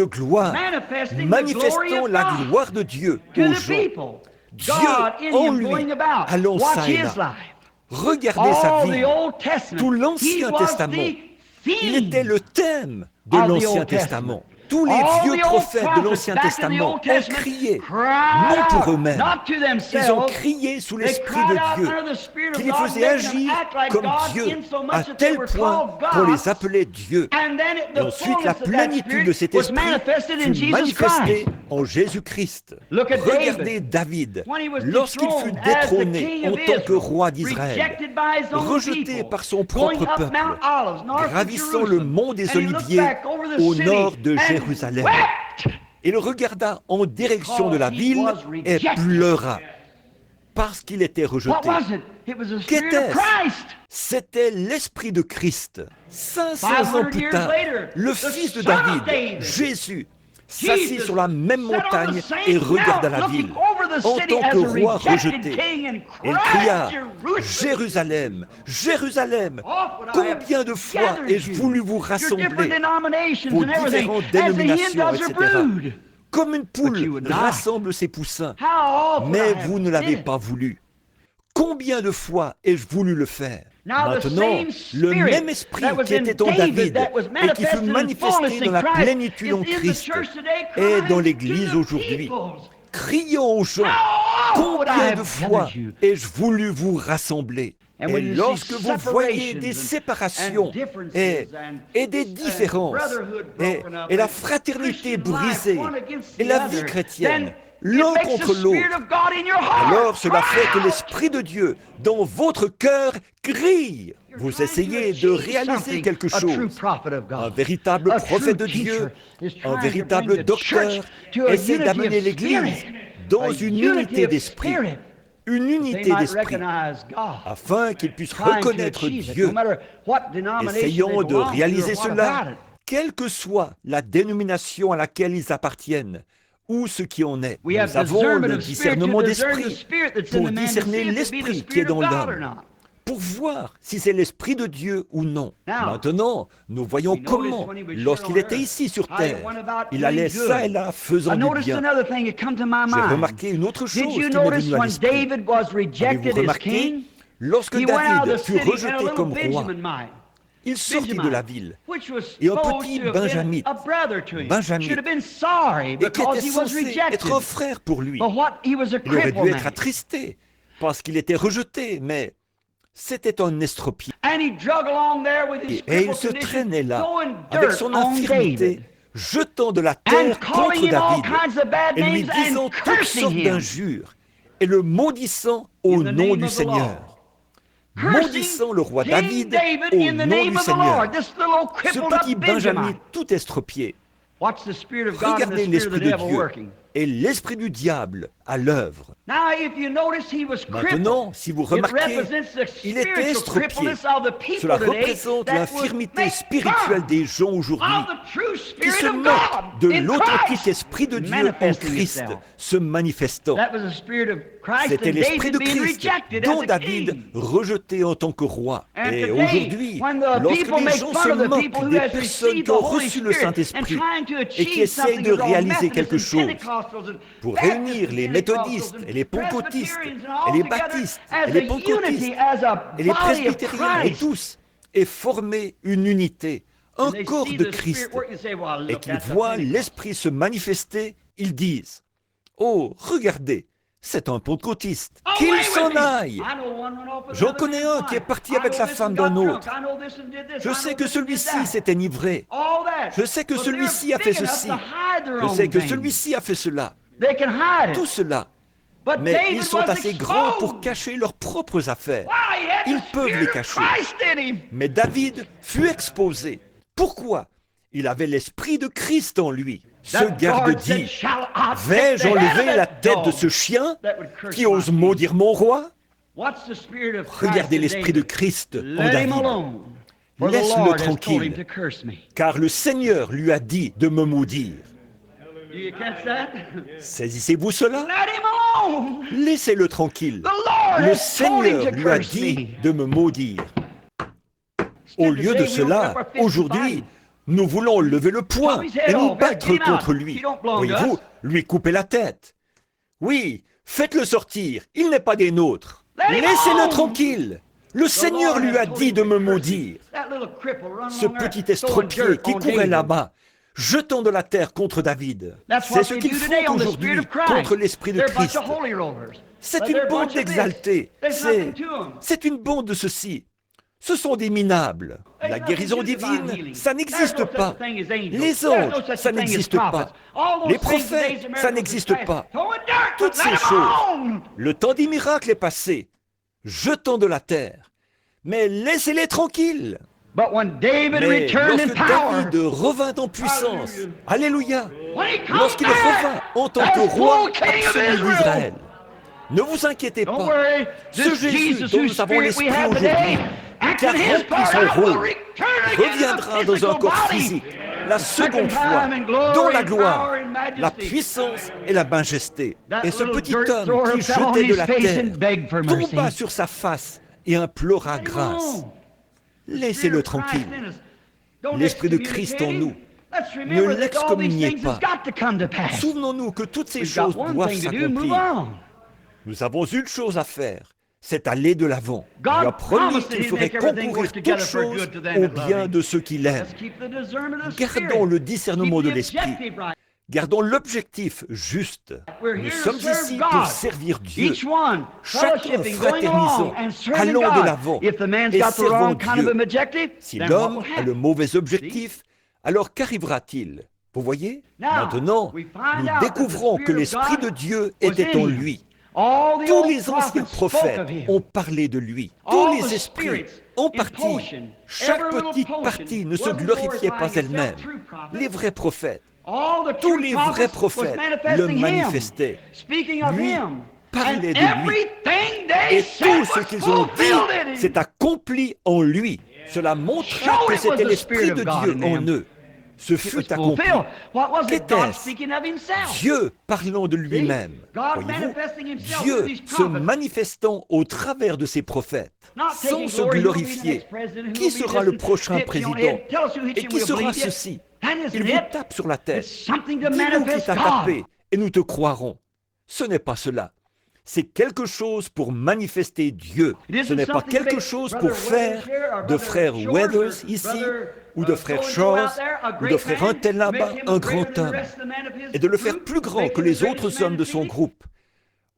de gloire, manifestant la gloire de Dieu aux gens. Dieu en lui, allant ça et là. Regardez sa vie, tout l'Ancien Testament. Il était le thème de l'Ancien Testament. Tous les vieux prophètes de l'Ancien Testament ont crié, non pour eux-mêmes, ils ont crié sous l'Esprit de Dieu, qui les faisait agir comme Dieu, à tel point qu'on les appelait Dieu. Et ensuite, la plénitude de cet Esprit fut manifestée en Jésus-Christ. Regardez David, lorsqu'il fut détrôné en tant que roi d'Israël, rejeté par son propre peuple, gravissant le mont des Oliviers au nord de Jérusalem. Il regarda en direction de la ville et pleura parce qu'il était rejeté. Qu'était-ce? C'était l'Esprit de Christ. 500 ans plus tard, le fils de David, Jésus, s'assit sur la même montagne et regarda la ville en tant que roi rejeté. Il cria, Jérusalem, Jérusalem, combien de fois ai-je voulu vous rassembler, vos différentes dénominations, etc., comme une poule rassemble ses poussins, mais vous ne l'avez pas voulu. Combien de fois ai-je voulu le faire? Maintenant, le même esprit qui était en David et qui fut manifesté dans la plénitude en Christ est dans l'Église aujourd'hui. Crions aux gens, combien de fois ai-je voulu vous rassembler? Et lorsque vous voyez des séparations et des différences et la fraternité brisée et la vie chrétienne, l'un contre l'autre, alors cela fait que l'Esprit de Dieu dans votre cœur crie. Vous essayez de réaliser quelque chose. Un véritable prophète de Dieu, un véritable docteur, essaie d'amener l'Église dans une unité d'esprit. Une unité d'esprit, afin qu'ils puissent reconnaître Dieu. Essayons de réaliser cela, quelle que soit la dénomination à laquelle ils appartiennent, ou ce qui en est. Nous avons le discernement d'esprit pour discerner l'esprit qui est dans l'homme, pour voir si c'est l'Esprit de Dieu ou non. Maintenant, nous voyons comment, lorsqu'il était ici sur terre, il allait ça et là faisant du bien. J'ai remarqué une autre chose qui m'est venue à l'esprit. Avez-vous remarqué, lorsque David fut rejeté comme roi, il sortit de la ville, et un petit Benjamite, et qui était censé être un frère pour lui, il aurait dû être attristé, parce qu'il était rejeté, mais c'était un estropié. Et il se traînait là, avec son infirmité, jetant de la terre contre David, et lui disant toutes sortes d'injures, et le maudissant au nom du Seigneur. Maudissant le roi David au nom du Seigneur. Ce petit Benjamin tout estropié. Regardez l'Esprit de Dieu et l'Esprit du diable à l'œuvre. Maintenant, si vous remarquez, il était estropié. Cela représente l'infirmité spirituelle des gens aujourd'hui qui se moquent de l'authentique Esprit de Dieu en Christ se manifestant. C'était l'Esprit de Christ dont David rejeté en tant que roi. Et aujourd'hui, lorsque les gens se moquent des personnes qui ont reçu le Saint-Esprit et qui essayent de réaliser quelque chose pour réunir les méthodistes et les pentecôtistes et les baptistes et les pentecôtistes et les presbytériens et tous et former une unité, un corps de Christ, et qu'ils voient l'Esprit se manifester, ils disent « Oh, regardez, c'est un pentecôtiste, qu'il s'en aille !» J'en connais un qui est parti avec la femme d'un autre. Je sais que celui-ci s'est enivré. Je sais que celui-ci a fait ceci. Je sais que celui-ci a fait cela. Tout cela. Mais ils sont assez grands pour cacher leurs propres affaires. Ils peuvent les cacher. Mais David fut exposé. Pourquoi? Il avait l'Esprit de Christ en lui. Ce garde dit, vais-je enlever la tête de ce chien qui ose maudire mon roi? Regardez l'Esprit de Christ en David. Laisse-le tranquille, car le Seigneur lui a dit de me maudire. Saisissez-vous cela? Laissez-le tranquille. Le Seigneur lui a dit de me maudire. Au lieu de cela, aujourd'hui, nous voulons lever le poing et nous battre contre lui. Voyez-vous, lui couper la tête. Oui, Faites-le sortir, il n'est pas des nôtres. Laissez-le tranquille. Le Seigneur lui a dit de me maudire. Ce petit estropié qui courait là-bas, jetant de la terre contre David. C'est ce qu'ils font aujourd'hui contre l'Esprit de Christ. C'est une bande d'exaltés. C'est une bande de ceci. Ce sont des minables. La guérison divine, ça n'existe pas. Les anges, ça n'existe pas. Les prophètes, ça n'existe pas. Toutes ces choses. Le temps des miracles est passé. Jetons de la terre. Mais laissez-les tranquilles. Mais lorsque David revint en puissance, alléluia, lorsqu'il revint en tant que roi absolu d'Israël, ne vous inquiétez pas, ce Jésus dont nous avons l'esprit aujourd'hui, qui a rempli son rôle, reviendra dans un corps physique, la seconde fois, dont la gloire, la puissance et la majesté. Et ce petit homme qui jetait de la terre tomba sur sa face et implora grâce. Laissez-le tranquille. L'Esprit de Christ en nous. Ne l'excommuniez pas. Souvenons-nous que toutes ces choses doivent s'accomplir. Nous avons une chose à faire, c'est aller de l'avant. Dieu a promis qu'il ferait concourir toutes choses au bien de ceux qui l'aiment. Gardons le discernement de l'esprit. Gardons l'objectif juste. Nous sommes ici pour servir Dieu. Chacun fraternisant, allons de l'avant et servons Dieu. Si l'homme a le mauvais objectif, alors qu'arrivera-t-il? Vous voyez? Maintenant, nous découvrons que l'Esprit de Dieu était en lui. Tous les anciens prophètes ont parlé de lui. Tous les esprits ont parti. Chaque petite partie ne se glorifiait pas elle-même. Les vrais prophètes, tous les vrais prophètes le manifestaient. Lui parlait de lui. Et tout ce qu'ils ont dit s'est accompli en lui. Cela montrait que c'était l'Esprit de Dieu en eux. Ce fut accompli. Qu'était-ce? Dieu parlant de lui-même. Voyez-vous, Dieu se manifestant au travers de ses prophètes, sans se glorifier. Qui sera le prochain président? Et qui sera ceci? Il vous tape sur la tête. Dis-nous qui t'a tapé, et nous te croirons. Ce n'est pas cela. C'est quelque chose pour manifester Dieu. Ce n'est pas quelque chose pour faire de frère Weathers ici, ou de frère Shores, ou de frère un tel là-bas, un grand homme, et de le faire plus grand que les autres hommes de son groupe,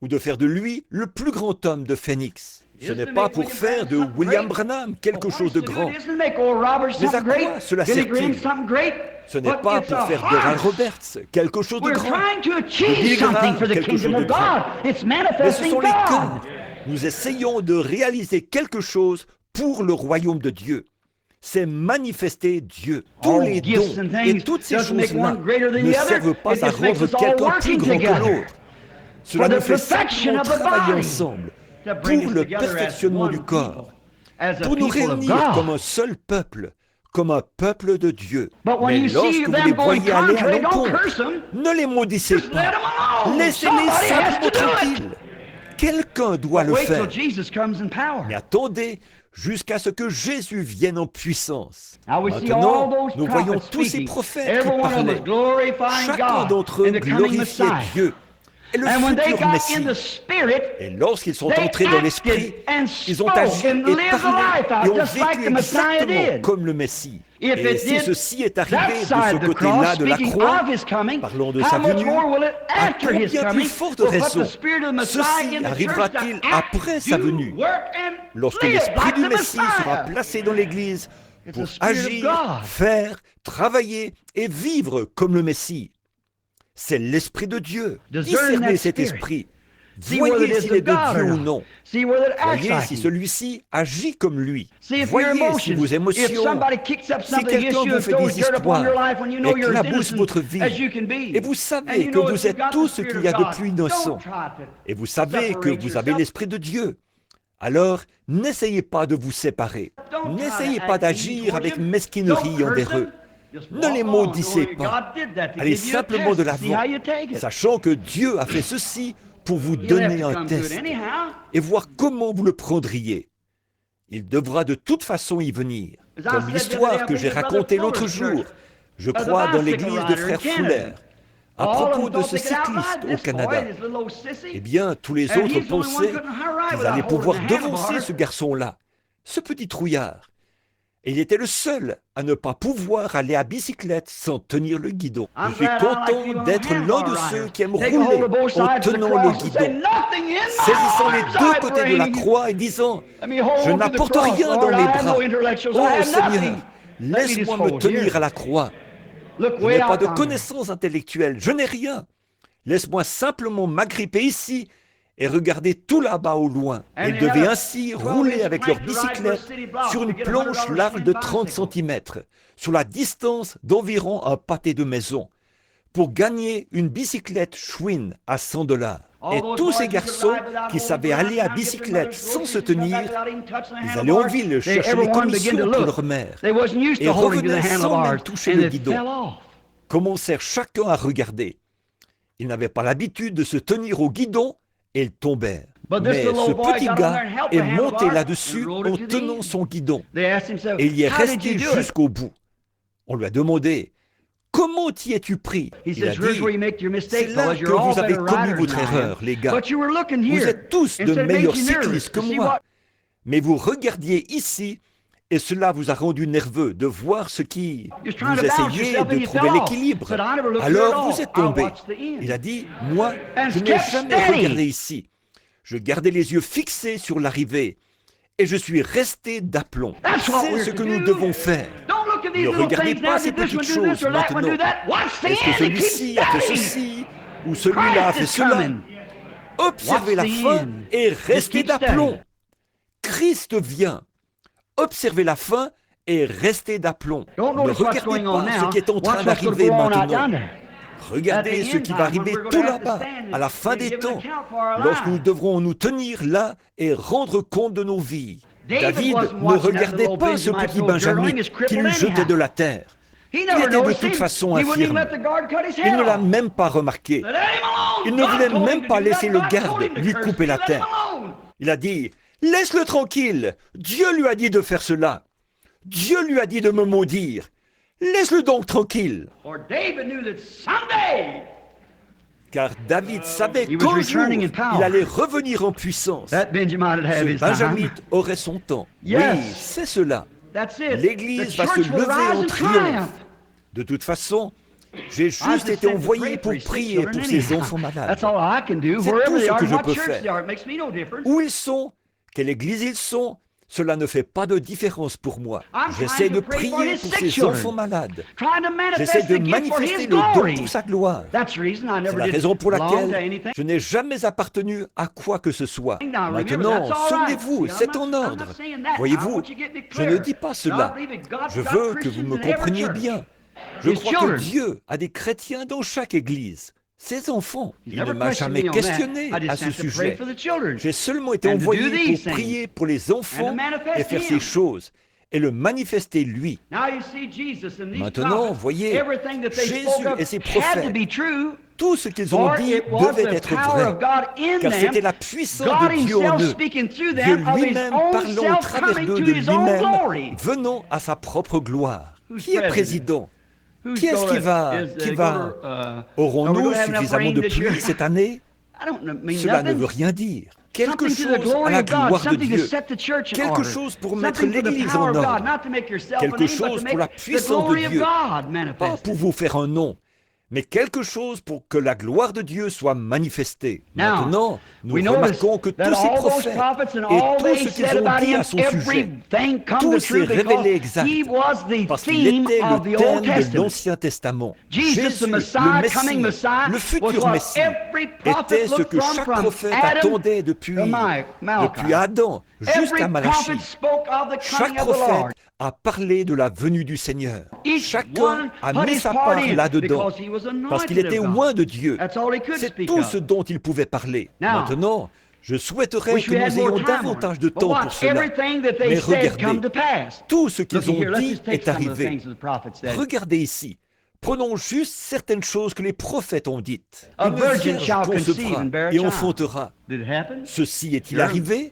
ou de faire de lui le plus grand homme de Phoenix. Ce n'est pas pour faire de William Branham quelque chose de grand. Mais à quoi cela sert-il? Ce n'est pas pour faire d'Oral Roberts quelque chose de grand, de Billy Graham quelque chose de grand. Mais ce sont les cœurs. Nous essayons de réaliser quelque chose pour le royaume de Dieu. C'est manifester Dieu. Tous les dons et toutes ces choses-là ne servent pas à rendre quelqu'un plus grand que l'autre. Cela nous fait simplement travailler ensemble pour le perfectionnement du corps, pour nous réunir comme un seul peuple, comme un peuple de Dieu. Mais lorsque vous les voyez aller à l'encontre, ne les maudissez pas. Laissez-les simplement tranquilles. Quelqu'un doit le faire. Mais attendez jusqu'à ce que Jésus vienne en puissance. Maintenant, nous voyons tous ces prophètes qui parlaient. Chacun d'entre eux glorifiait Dieu et le futur Messie. Et lorsqu'ils sont entrés dans l'Esprit, ils ont agi et parlé et ont vécu exactement comme le Messie. Et si ceci est arrivé de ce côté-là de la croix, parlons de sa venue, à combien plus forte raison ceci arrivera-t-il après sa venue, lorsque l'Esprit du Messie sera placé dans l'Église pour agir, faire, travailler et vivre comme le Messie? C'est l'Esprit de Dieu. Discernez cet esprit. Voyez s'il est de Dieu ou non. Voyez si celui-ci agit comme lui. Voyez si vos émotions, si quelqu'un vous fait des histoires, éclabousse votre vie. Et vous savez que vous êtes tout ce qu'il y a de plus innocent. Et vous savez que vous avez l'Esprit de Dieu. Alors, n'essayez pas de vous séparer. N'essayez pas d'agir avec mesquinerie envers eux. Ne les maudissez pas. Allez simplement de l'avant, sachant que Dieu a fait ceci pour vous donner un test et voir comment vous le prendriez. Il devra de toute façon y venir, comme l'histoire que j'ai racontée l'autre jour, je crois dans l'église de frère Fuller. À propos de ce cycliste au Canada, eh bien, tous les autres pensaient qu'ils allaient pouvoir devancer ce garçon-là, ce petit trouillard. Et il était le seul à ne pas pouvoir aller à bicyclette sans tenir le guidon. Je suis content d'être l'un de ceux qui aiment rouler en tenant le guidon, saisissant les deux côtés de la croix et disant « Je n'apporte rien dans les bras. Oh Seigneur, laisse-moi me tenir à la croix. Je n'ai pas de connaissances intellectuelles, je n'ai rien. Laisse-moi simplement m'agripper ici et regarder tout là-bas au loin. » Ils devaient ainsi rouler avec leur bicyclette sur une planche large de 30 cm, sur la distance d'environ un pâté de maison, pour gagner une bicyclette Schwinn à $100. Et tous ces garçons qui savaient aller à bicyclette sans se tenir, ils allaient en ville chercher les commissions pour leur mère et revenaient sans même toucher le guidon. Commencèrent chacun à regarder. Ils n'avaient pas l'habitude de se tenir au guidon et ils tombèrent. Mais ce petit gars est monté là-dessus en tenant son guidon et il y est resté jusqu'au bout. On lui a demandé « Comment t'y es-tu pris ?» Il a dit « C'est là que vous avez commis votre erreur, les gars. Vous êtes tous de meilleurs cyclistes que moi. Mais vous regardiez ici et cela vous a rendu nerveux de voir ce qui... Vous essayez de trouver l'équilibre. Alors vous êtes tombé. » Il a dit « Moi, je n'ai jamais regardé ici. Je gardais les yeux fixés sur l'arrivée et je suis resté d'aplomb. » C'est ce que nous devons faire. Ne regardez pas ces petites choses maintenant. Est-ce que celui-ci a fait ceci ou celui-là a fait cela? Observez la fin et restez d'aplomb. Christ vient. Observez la fin et restez d'aplomb. Ne regardez pas ce qui est en train d'arriver maintenant. Regardez ce qui va arriver tout là-bas, à la fin des temps, lorsque nous devrons nous tenir là et rendre compte de nos vies. David ne regardait pas ce petit Benjamin qu'il jetait de la terre. Il était de toute façon infirme. Il ne l'a même pas remarqué. Il ne voulait même pas laisser le garde lui couper la tête. Il a dit « Laisse-le tranquille. Dieu lui a dit de faire cela. Dieu lui a dit de me maudire. Laisse-le donc tranquille. » Car David savait qu'un jour, il allait revenir en puissance. Ce Benjamite aurait son temps. Oui, c'est cela. L'Église va se lever en triomphe. De toute façon, j'ai juste été envoyé pour prier pour ces enfants malades. C'est tout ce que je peux faire. Où ils sont, quelle Église ils sont, cela ne fait pas de différence pour moi. J'essaie de prier pour ces enfants malades. J'essaie de manifester le don pour sa gloire. C'est la raison pour laquelle je n'ai jamais appartenu à quoi que ce soit. Maintenant, souvenez-vous, c'est en ordre. Voyez-vous, je ne dis pas cela. Je veux que vous me compreniez bien. Je crois que Dieu a des chrétiens dans chaque église. Ces enfants, il ne m'a jamais questionné à ce sujet. J'ai seulement été envoyé pour prier pour les enfants et faire ces choses et le manifester lui. Maintenant, voyez, Jésus et ses prophètes, tout ce qu'ils ont dit devait être vrai, car c'était la puissance de Dieu en eux, Dieu lui-même parlant au travers d'eux de lui-même, venant à sa propre gloire. Qui est président? Qui est-ce qui va Aurons-nous suffisamment de pluie cette année? Cela ne veut rien dire. Quelque chose à la gloire de Dieu. Quelque chose pour mettre l'Église en ordre. Quelque chose pour la puissance de Dieu. Pas pour vous faire un nom, mais quelque chose pour que la gloire de Dieu soit manifestée. Maintenant, nous remarquons que tous ces prophètes et tout ce qu'ils ont dit à son sujet, tout s'est révélé exact, parce qu'il était le thème de l'Ancien Testament. Jésus, le Messie, le futur Messie, était ce que chaque prophète attendait depuis Adam jusqu'à Malachie. Chaque prophète a parlé de la venue du Seigneur. Chacun a mis sa part là-dedans, parce qu'il était au moins de Dieu. C'est tout ce dont il pouvait parler. Maintenant, je souhaiterais que nous ayons davantage de temps pour cela. Mais regardez, tout ce qu'ils ont dit est arrivé. Regardez ici. Prenons juste certaines choses que les prophètes ont dites. Une vierge concevra et enfantera. Ceci est-il arrivé?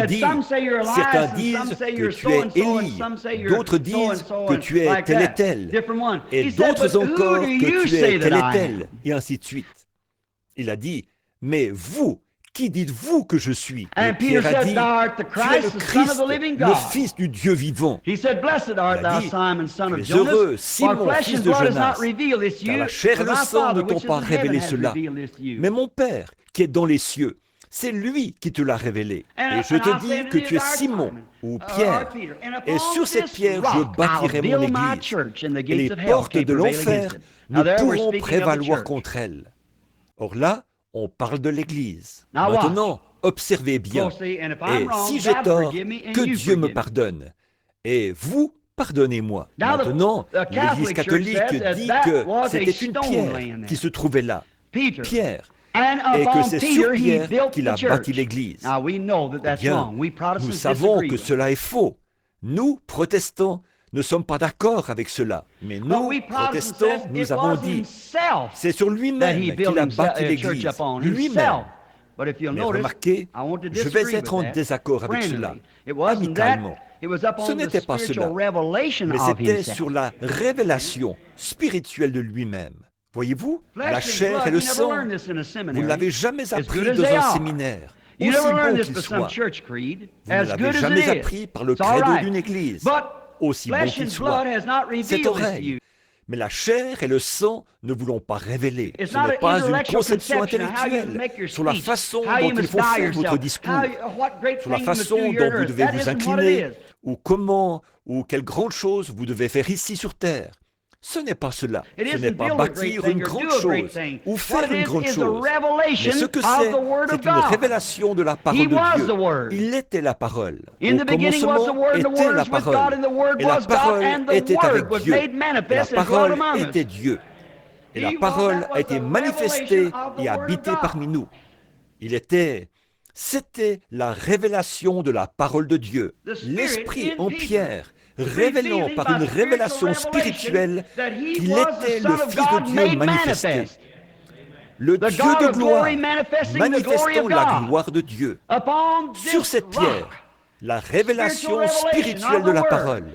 said,
dit,
some say you're Elias,
certains
and
disent
some say
que
you're
tu es
so and so, and
Élie,
some say you're
d'autres
so and
disent
so,
que
and
tu es
like
tel et
that.
tel,
Different one.
et
He said,
d'autres
but who
encore
do
que
you
tu
say
es tel
that
et
I
tel,
am?
et ainsi de suite. Il a dit, mais vous, Qui dites-vous que je suis? Et
And Peter
Pierre a
said,
dit,
Thou art the
tu es le
Christ, the Son of
Christ,
the living
le
God.
Fils du Dieu vivant.
He said, Blessed art
Il a
thou,
dit,
Simon, son
tu
of
es
Jonas,
heureux,
for
Simon,
flesh
fils
and
de
blood has
Jonas,
not revealed this to
car
you,
la chair et
but
le
thy
sang
Father
ne
which
t'ont
is
pas
in heaven
révélé
has
cela.
revealed this to you.
Mais mon Père, qui est dans les cieux, c'est lui qui te l'a révélé. Et je te dis que tu es Simon ou Pierre. Et sur cette pierre, je bâtirai mon église. Et les portes de l'enfer ne pourront prévaloir contre elle. Or là, on parle de l'église. Maintenant, observez bien. Et si j'ai tort, que Dieu me pardonne. Et vous, pardonnez-moi. Maintenant, l'Église catholique dit que c'était une pierre qui se trouvait là. Pierre. Et que c'est sur Pierre qu'il a bâti l'Église. Eh bien, nous savons que cela est faux. Nous, protestants, ne sommes pas d'accord avec cela. Mais nous, protestants, nous avons dit, c'est sur lui-même qu'il a bâti l'Église. Lui-même. Mais remarquez, je vais être en désaccord avec cela, amicalement. Ce n'était pas cela, mais c'était sur la révélation spirituelle de lui-même. Voyez-vous, la chair et le sang, vous ne l'avez jamais appris dans un séminaire, aussi bon qu'il soit. Vous ne l'avez jamais appris par le credo d'une église, aussi bon qu'il soit. C'est oreille. Mais la chair et le sang ne vous l'ont pas révélé. Ce n'est pas une conception intellectuelle sur la façon dont il faut faire votre discours, sur la façon dont vous devez vous incliner, ou comment, ou quelle grande chose vous devez faire ici sur terre. Ce n'est pas cela. Ce n'est pas bâtir une grande chose ou faire une grande chose. Mais ce que c'est une révélation de la parole de Dieu. Il était la parole. Au commencement était la parole. Et la parole était avec Dieu. Et la parole était Dieu. Et la parole a été manifestée et habitée parmi nous. C'était la révélation de la parole de Dieu. L'Esprit en Pierre, révélant par une révélation spirituelle qu'il était le Fils de Dieu manifesté. Le Dieu de gloire, manifestant la gloire de Dieu. Sur cette pierre, la révélation spirituelle de la parole.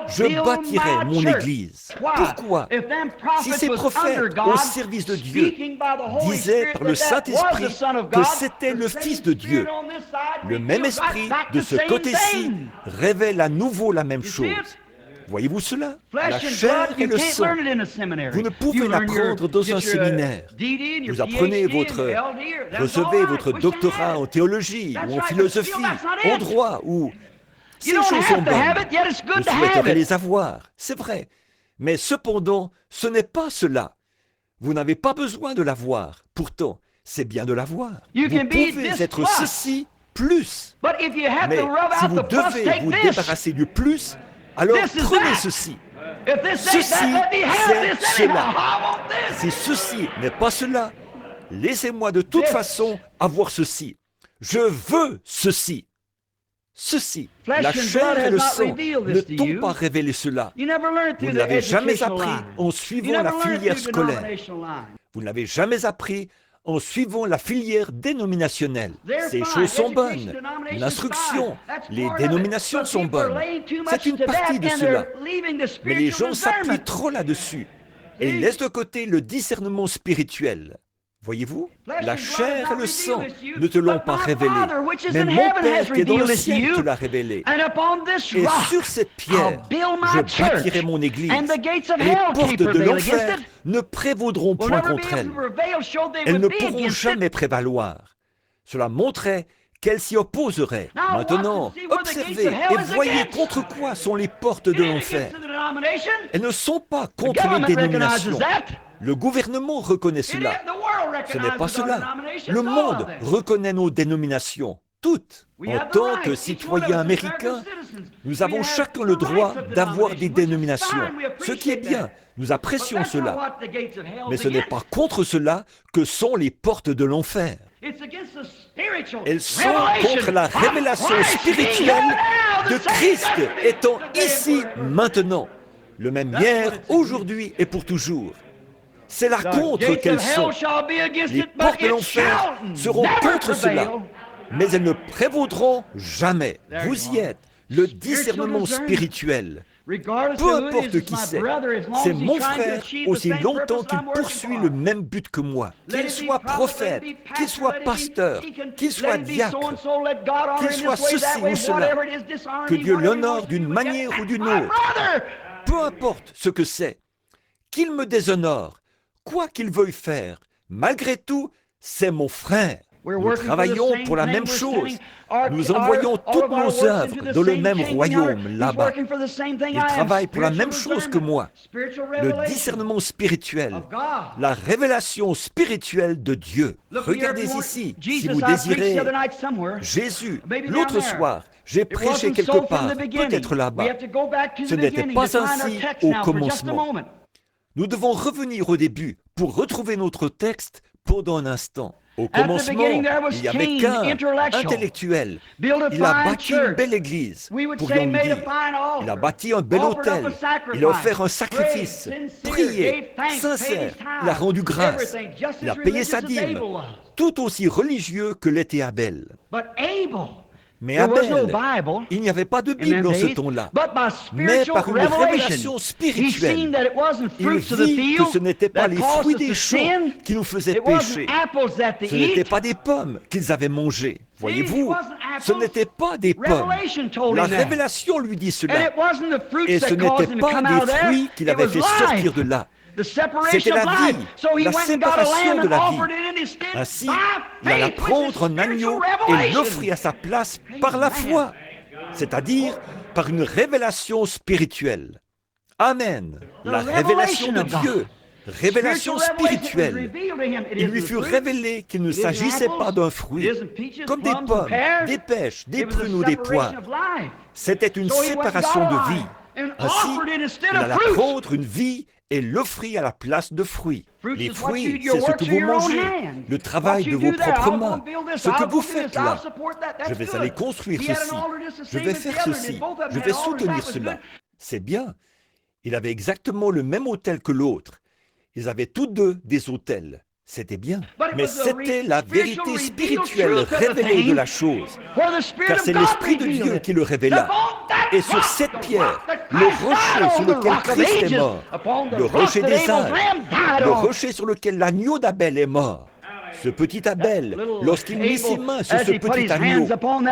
Je bâtirai mon Église. Pourquoi? Si ces prophètes au service de Dieu disaient par le Saint-Esprit que c'était le Fils de Dieu, le même esprit de ce côté-ci révèle à nouveau la même chose. Voyez-vous cela? La chair et le sang. Vous ne pouvez l'apprendre dans un séminaire. Vous apprenez recevez votre doctorat en théologie ou en philosophie, en droit ou... Ces choses sont bonnes. Vous souhaiterez les avoir, c'est vrai. Mais cependant, ce n'est pas cela. Vous n'avez pas besoin de l'avoir. Pourtant, c'est bien de l'avoir. Vous pouvez être ceci plus. Mais si vous devez vous débarrasser du plus, alors prenez ceci. Ceci, c'est cela. Si ceci n'est pas cela, laissez-moi de toute façon avoir ceci. Je veux ceci. Ceci, la chair et le sang ne t'ont pas révélé cela. Vous ne l'avez jamais appris en suivant la filière scolaire. Vous ne l'avez jamais appris en suivant la filière dénominationnelle. Ces choses sont bonnes. L'instruction, les dénominations sont bonnes. C'est une partie de cela. Mais les gens s'appuient trop là-dessus et laissent de côté le discernement spirituel. Voyez-vous, la chair et le sang ne te l'ont pas révélé, mais mon Père qui est dans le ciel te l'a révélé. Et sur cette pierre, je bâtirai mon Église, et les portes de l'enfer ne prévaudront point contre elle. Elles ne pourront jamais prévaloir. Cela montrait qu'elles s'y opposeraient. Maintenant, observez et voyez contre quoi sont les portes de l'enfer. Elles ne sont pas contre les dénominations. Le gouvernement reconnaît cela. Ce n'est pas cela. Le monde reconnaît nos dénominations, toutes. En tant que citoyens américains, nous avons chacun le droit d'avoir des dénominations, ce qui est bien. Nous apprécions cela. Mais ce n'est pas contre cela que sont les portes de l'enfer. Elles sont contre la révélation spirituelle de Christ étant ici maintenant, le même hier, aujourd'hui et pour toujours. C'est là contre qu'elles sont. Les portes de l'enfer seront contre cela, mais elles ne prévaudront jamais. Vous y êtes, le discernement spirituel. Peu importe qui c'est, c'est mon frère aussi longtemps qu'il poursuit le même but que moi. Qu'il soit prophète, qu'il soit pasteur, qu'il soit diacre, qu'il soit ceci ou cela, que Dieu l'honore d'une manière ou d'une autre. Peu importe ce que c'est, qu'il me déshonore, quoi qu'il veuille faire, malgré tout, c'est mon frère. Nous travaillons pour la même chose. Nous envoyons toutes nos œuvres dans le même royaume, là-bas. Il travaille pour la même chose que moi. Le discernement spirituel, la révélation spirituelle de Dieu. Regardez ici, si vous désirez Jésus. L'autre soir, j'ai prêché quelque part, peut-être là-bas. Ce n'était pas ainsi au commencement. Nous devons revenir au début pour retrouver notre texte pendant un instant. Au commencement, il n'y avait qu'un intellectuel. Il a bâti une belle église, pourrions-nous dire. Il a bâti un bel autel. Il a offert un sacrifice, prié, sincère. Il a rendu grâce. Il a payé sa dîme, tout aussi religieux que l'était Abel. Mais Abel, il n'y avait pas de Bible en ce temps-là. Mais par une révélation spirituelle, il vit que ce n'étaient pas les fruits des champs qui nous faisaient pécher. Ce n'étaient pas des pommes qu'ils avaient mangées. Voyez-vous, ce n'étaient pas des pommes. La révélation lui dit cela. Et ce n'étaient pas des fruits qu'il avait fait sortir de là. C'était la vie, la séparation de la vie. Ainsi, il alla prendre un agneau et l'offrit à sa place par la foi, c'est-à-dire par une révélation spirituelle. Amen. La révélation de Dieu, révélation spirituelle. Il lui fut révélé qu'il ne s'agissait pas d'un fruit, comme des pommes, des pêches, des prunes ou des poires. C'était une séparation de vie. Ainsi, il alla prendre une vie et l'offrit à la place de fruits. Les fruits, c'est ce que vous mangez, le travail de vos propres mains, ce que vous faites là. Je vais aller construire ceci, je vais faire ceci, je vais soutenir cela. C'est bien. Il avait exactement le même autel que l'autre. Ils avaient tous deux des autels. C'était bien. Mais c'était la vérité spirituelle révélée de la chose. Car c'est l'Esprit de Dieu qui le révéla. Et sur cette pierre, le rocher sur lequel Christ est mort, le rocher des âges, le rocher sur lequel l'agneau d'Abel est mort. Ce petit Abel, lorsqu'il mit ses mains sur ce petit agneau,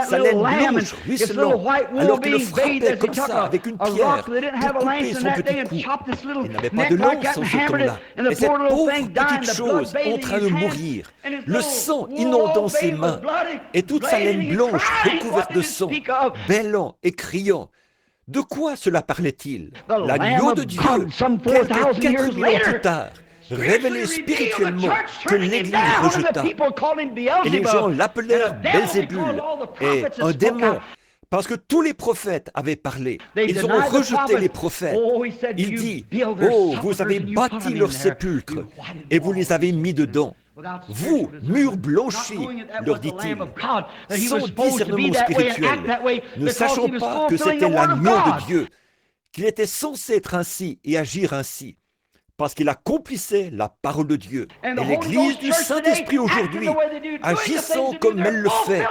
sa laine blanche ruisselant, alors qu'il le frappait comme ça avec une pierre pour couper son petit cou. Il n'avait pas de lance en ce temps-là. Et cette pauvre petite chose en train de mourir, le sang inondant ses mains, et toute sa laine blanche recouverte de sang, bêlant et criant. De quoi cela parlait-il? L'agneau de Dieu, quelques 4000 ans plus tard, révélé spirituellement que l'Église rejeta. Et les gens l'appelèrent Belzébul et un démon, parce que tous les prophètes avaient parlé. Ils ont rejeté les prophètes. Il dit, « Oh, vous avez bâti leur sépulcre et vous les avez mis dedans. Vous, murs blanchis, leur dit-il, sans discernement spirituel, ne sachant pas que c'était l'agneau de Dieu, qu'il était censé être ainsi et agir ainsi. » Parce qu'il accomplissait la parole de Dieu. Et l'Église du Saint-Esprit aujourd'hui, agissant comme elle le fait,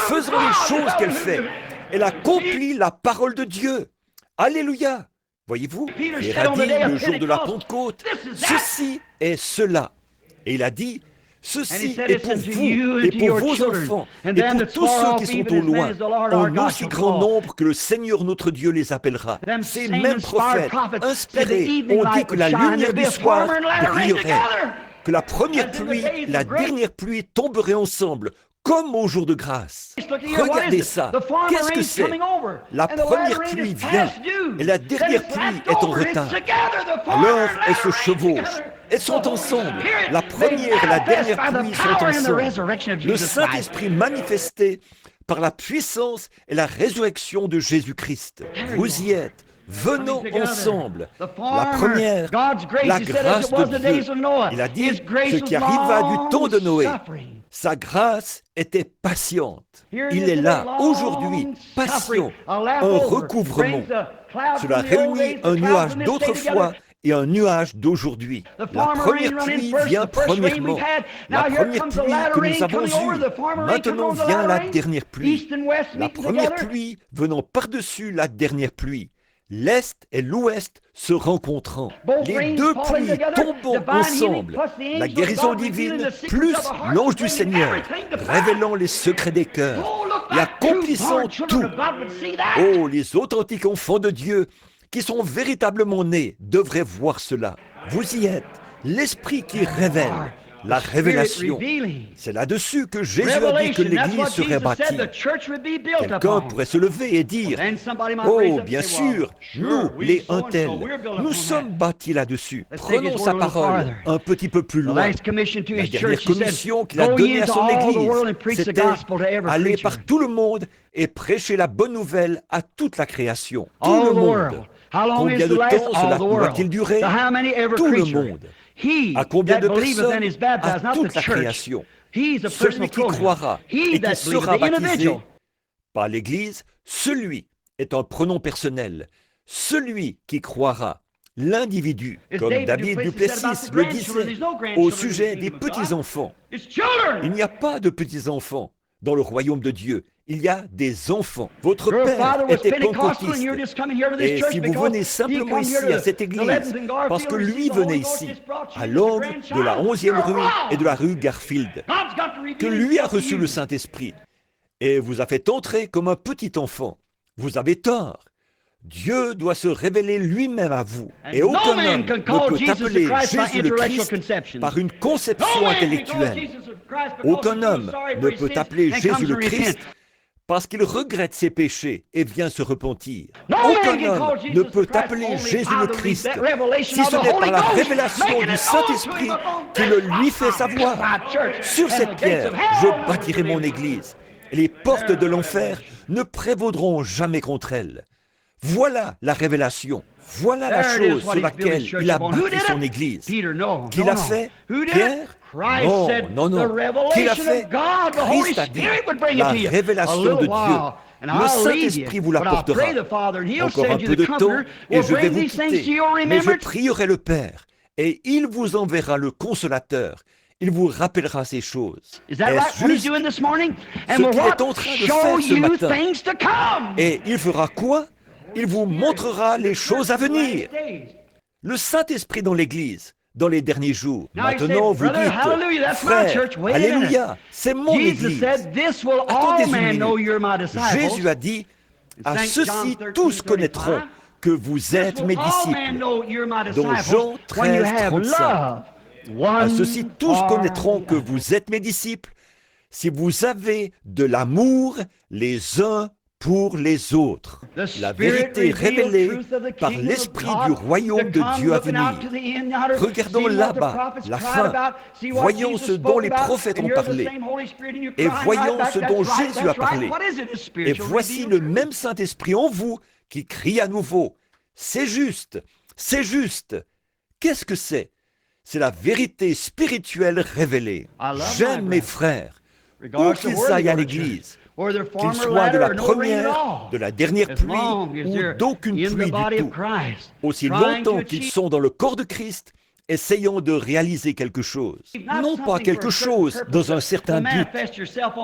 faisant les choses qu'elle fait, elle accomplit la parole de Dieu. Alléluia! Voyez-vous, Pierre a dit le jour de la Pentecôte, ceci est cela. Et il a dit, ceci est pour vous et pour vos enfants et pour tous ceux qui sont au loin, en aussi grand nombre que le Seigneur notre Dieu les appellera. Ces mêmes prophètes inspirés ont dit que la lumière du soir brillerait, que la première pluie, la dernière pluie tomberaient ensemble, comme au jour de grâce. Regardez ça. Qu'est-ce que c'est? La première pluie vient et la dernière pluie est en retard. Alors elles se chevauchent. Elles sont ensemble. La première et la dernière pluie sont ensemble. Le Saint-Esprit manifesté par la puissance et la résurrection de Jésus-Christ. Vous y êtes. Venons ensemble. La première, la grâce de Dieu. Il a dit ce qui arriva du temps de Noé. Sa grâce était patiente. Il est là, aujourd'hui, patient, un recouvrement. Cela réunit un nuage d'autrefois et un nuage d'aujourd'hui. La première pluie vient premièrement. La première pluie que nous avons eue. Maintenant vient la dernière pluie. La première pluie venant par-dessus la dernière pluie. l'Est et l'Ouest se rencontrant, les deux pluies tombant ensemble, la guérison divine plus l'ange du Seigneur, révélant les secrets des cœurs et accomplissant tout. Oh, les authentiques enfants de Dieu qui sont véritablement nés devraient voir cela. Vous y êtes, l'Esprit qui révèle. La révélation, c'est là-dessus que Jésus a dit que l'Église serait bâtie. Quelqu'un pourrait se lever et dire, « Oh, bien sûr, nous, les Untels, nous sommes bâtis là-dessus. » Prenons sa parole un petit peu plus loin. La dernière commission qu'il a donnée à son Église, c'était « Aller par tout le monde et prêcher la bonne nouvelle à toute la création. » Tout le monde. Combien de temps cela doit-il durer? Tout le monde. À combien de personnes? À toute la création. Celui qui croira et qui sera baptisé par l'Église, celui est un pronom personnel. Celui qui croira, l'individu, comme David Duplessis le disait au sujet des petits-enfants. Il n'y a pas de petits-enfants dans le royaume de Dieu. Il y a des enfants. Votre père était pentecôtiste. Et si vous venez simplement ici à cette église, parce que lui venait ici, à l'angle de la 11e rue et de la rue Garfield, que lui a reçu le Saint-Esprit et vous a fait entrer comme un petit enfant, vous avez tort. Dieu doit se révéler lui-même à vous. Et aucun homme ne peut appeler Jésus le Christ par une conception intellectuelle. Aucun homme ne peut appeler Jésus le Christ parce qu'il regrette ses péchés et vient se repentir. Aucun homme ne peut appeler Jésus le Christ si ce n'est par la révélation du Saint-Esprit qui le lui fait savoir. Sur cette pierre, je bâtirai mon Église. Et les portes de l'enfer ne prévaudront jamais contre elle. Voilà la révélation. Voilà la chose sur laquelle il a bâti son Église. Qui l'a fait? Pierre? Non. Qui l'a fait? Christ a dit la révélation de Dieu. Le Saint-Esprit vous l'apportera. Encore un peu de temps et je vais vous quitter. Mais je prierai le Père et il vous enverra le Consolateur. Il vous rappellera ces choses. Est-ce juste ce qu'il est en train de faire ce matin? Et il fera quoi? Il vous montrera les choses à venir. Le Saint-Esprit dans l'Église, dans les derniers jours. Maintenant, vous dites, frère, alléluia, c'est mon Église. Attendez une minute. Jésus a dit, à ceux-ci tous connaîtront que vous êtes mes disciples. Dans Jean 13, 35. À ceux-ci tous connaîtront que vous êtes mes disciples si vous avez de l'amour les uns pour les autres. La vérité révélée par l'Esprit du royaume de Dieu à venir. Regardons là-bas la fin. Voyons ce dont les prophètes ont parlé. Et voyons ce dont Jésus a parlé. Et voici le même Saint-Esprit en vous qui crie à nouveau. C'est juste, c'est juste. Qu'est-ce que c'est? C'est la vérité spirituelle révélée. J'aime mes frères, où qu'ils aillent à l'église, qu'ils soient de la première, de la dernière pluie ou d'aucune pluie du tout, aussi longtemps qu'ils sont dans le corps de Christ, essayant de réaliser quelque chose. Non pas quelque chose dans un certain but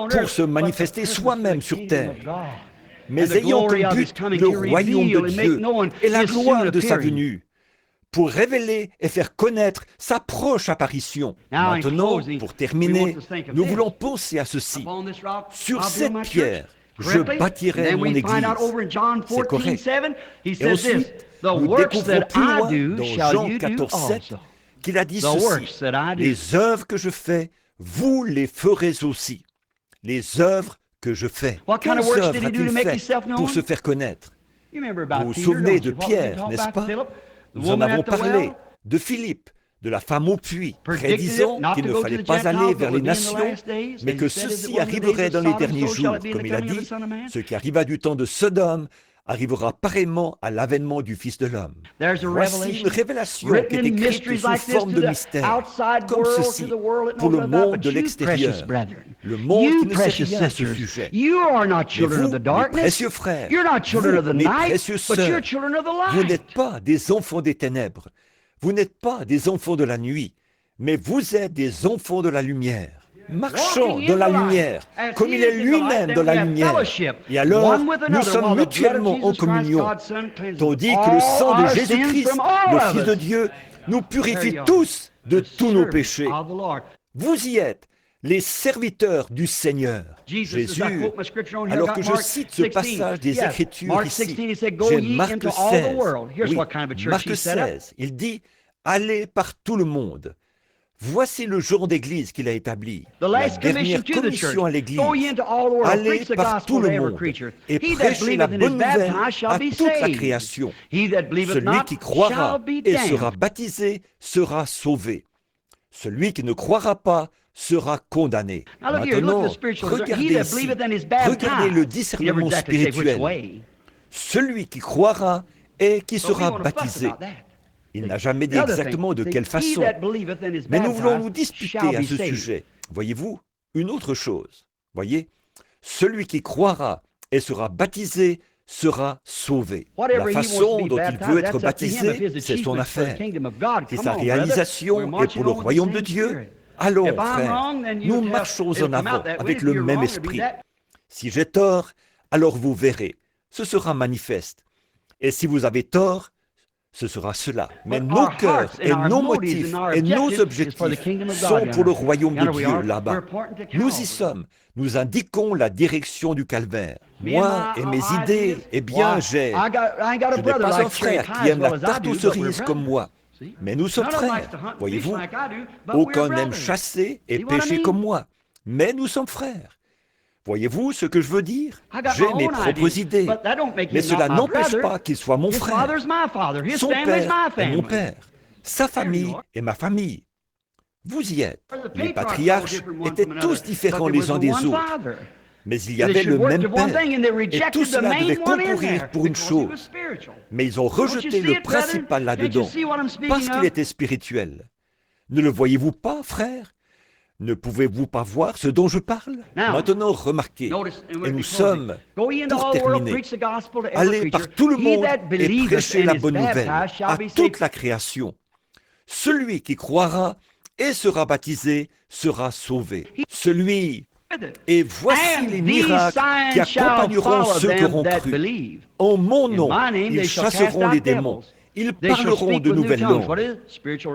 pour se manifester soi-même sur terre, mais ayant comme but le royaume de Dieu et la gloire de sa venue, pour révéler et faire connaître sa proche apparition. Maintenant, pour terminer, nous voulons penser à ceci. Sur cette pierre, je bâtirai mon Église. C'est correct. Et ensuite, nous découvrons plus loin, dans Jean 14, 7, qu'il a dit ceci. Les œuvres que je fais, vous les ferez aussi. Les œuvres que je fais. Quelles œuvres a-t-il fait pour se faire connaître? Vous vous souvenez de Pierre, n'est-ce pas? Nous en avons parlé, de Philippe, de la femme au puits, prédisant qu'il ne fallait pas aller vers les nations, mais que ceci arriverait dans les derniers jours. Comme il a dit, ce qui arriva du temps de Sodome arrivera pareillement à l'avènement du Fils de l'homme. Voici une révélation qui est écrite sous forme de mystère, comme ceci, pour le monde de l'extérieur, le monde qui ne sait rien à ce sujet. Et vous, mes précieux frères, vous, mes précieuses sœurs, vous n'êtes pas des enfants des ténèbres, vous n'êtes pas des enfants de la nuit, mais vous êtes des enfants de la lumière. marchant dans la lumière, comme il est lui-même dans la lumière. Et alors, nous sommes mutuellement en communion, tandis que le sang de Jésus-Christ, le Fils de Dieu, nous purifie tous de tous nos péchés. Vous y êtes, les serviteurs du Seigneur. Jésus, alors que je cite ce passage des Écritures ici, j'ai Marc 16, oui, Marc 16, il dit « Allez par tout le monde ». Voici le genre d'Église qu'il a établi, la dernière commission à l'Église. Allez par tout le monde et prêchez la bonne nouvelle à toute la création. Celui qui croira et sera baptisé sera sauvé. Celui qui ne croira pas sera condamné. Maintenant, regardez ici, regardez le discernement spirituel. Celui qui croira et qui sera baptisé. Il n'a jamais dit exactement de quelle façon, mais nous voulons nous disputer à ce sujet. Voyez-vous, une autre chose, voyez, celui qui croira et sera baptisé sera sauvé. La façon dont il veut être baptisé, c'est son affaire. Si sa réalisation est pour le royaume de Dieu, allons, frères, nous marchons en avant avec le même esprit. Si j'ai tort, alors vous verrez, ce sera manifeste. Et si vous avez tort, ce sera cela. Mais nos cœurs et nos motifs et nos objectifs sont pour le royaume de Dieu là-bas. Nous y sommes. Nous indiquons la direction du calvaire. Moi et mes idées, eh bien, je n'ai pas un frère qui aime la tarte aux cerises comme moi. Mais nous sommes frères, voyez-vous. Aucun n'aime chasser et pêcher comme moi. Mais nous sommes frères. Voyez-vous ce que je veux dire? J'ai mes propres idées, mais cela n'empêche pas qu'il soit mon frère. Son père est mon père, sa famille est ma famille. Vous y êtes. Les patriarches étaient tous différents les uns des autres, mais il y avait le même père, et tout cela devait concourir pour une chose. Mais ils ont rejeté le principal là-dedans, parce qu'il était spirituel. Ne le voyez-vous pas, frère? Ne pouvez-vous pas voir ce dont je parle? Maintenant, remarquez, et nous sommes, pour terminer, allez par tout le monde et prêchez la bonne nouvelle à toute la création. Celui qui croira et sera baptisé sera sauvé. Et voici les miracles qui accompagneront ceux qui auront cru. En mon nom, ils chasseront les démons. Ils parleront de nouvelles langues.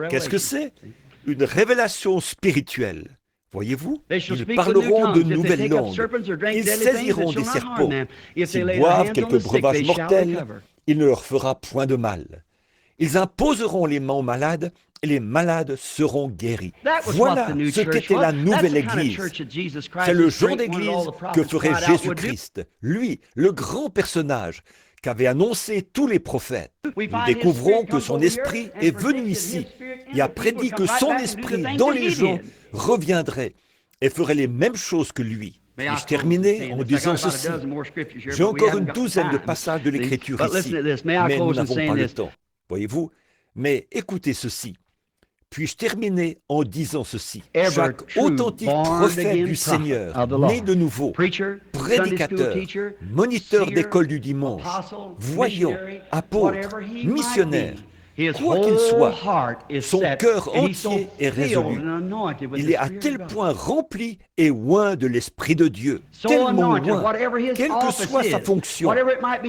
Qu'est-ce que c'est? Une révélation spirituelle. Voyez-vous, ils parleront de nouvelles langues. Ils saisiront des serpents. S'ils boivent quelques breuvages mortels, il ne leur fera point de mal. Ils imposeront les mains aux malades et les malades seront guéris. Voilà ce qu'était la nouvelle Église. C'est le genre d'Église que ferait Jésus-Christ, lui, le grand personnage qu'avaient annoncé tous les prophètes. Nous découvrons que son esprit est venu ici et a prédit que son esprit dans les gens reviendrait et ferait les mêmes choses que lui. Puis-je terminer en disant ceci? J'ai encore une douzaine de passages de l'Écriture ici, mais nous n'avons pas le temps. Voyez-vous? Mais écoutez ceci. Puis-je terminer en disant ceci? Chaque authentique prophète du Seigneur, né de nouveau, prédicateur, moniteur d'école du dimanche, voyant, apôtre, missionnaire, quoi qu'il soit, son cœur entier est résolu. Il est à tel point rempli et oint de l'Esprit de Dieu, tellement loin, quelle que soit sa fonction,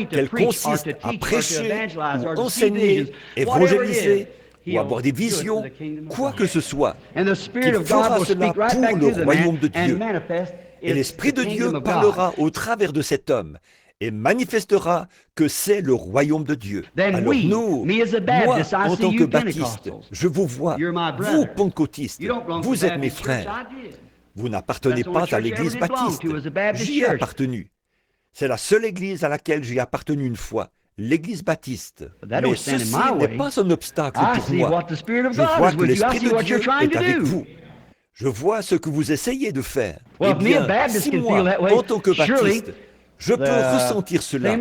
qu'elle consiste à prêcher ou enseigner, évangéliser, ou avoir des visions, quoi que ce soit, qu'il fera cela pour le royaume de Dieu. Et l'Esprit de Dieu parlera au travers de cet homme et manifestera que c'est le royaume de Dieu. Alors nous, moi, en tant que baptiste, je vous vois, vous, pentecôtistes, vous êtes mes frères. Vous n'appartenez pas à l'église baptiste. J'y ai appartenu. C'est la seule église à laquelle j'ai appartenu une fois. L'église baptiste. Mais ceci n'est pas un obstacle pour moi. Je vois que l'Esprit de Dieu est avec vous. Je vois ce que vous essayez de faire. Eh bien, si moi, en tant que baptiste, je peux ressentir cela,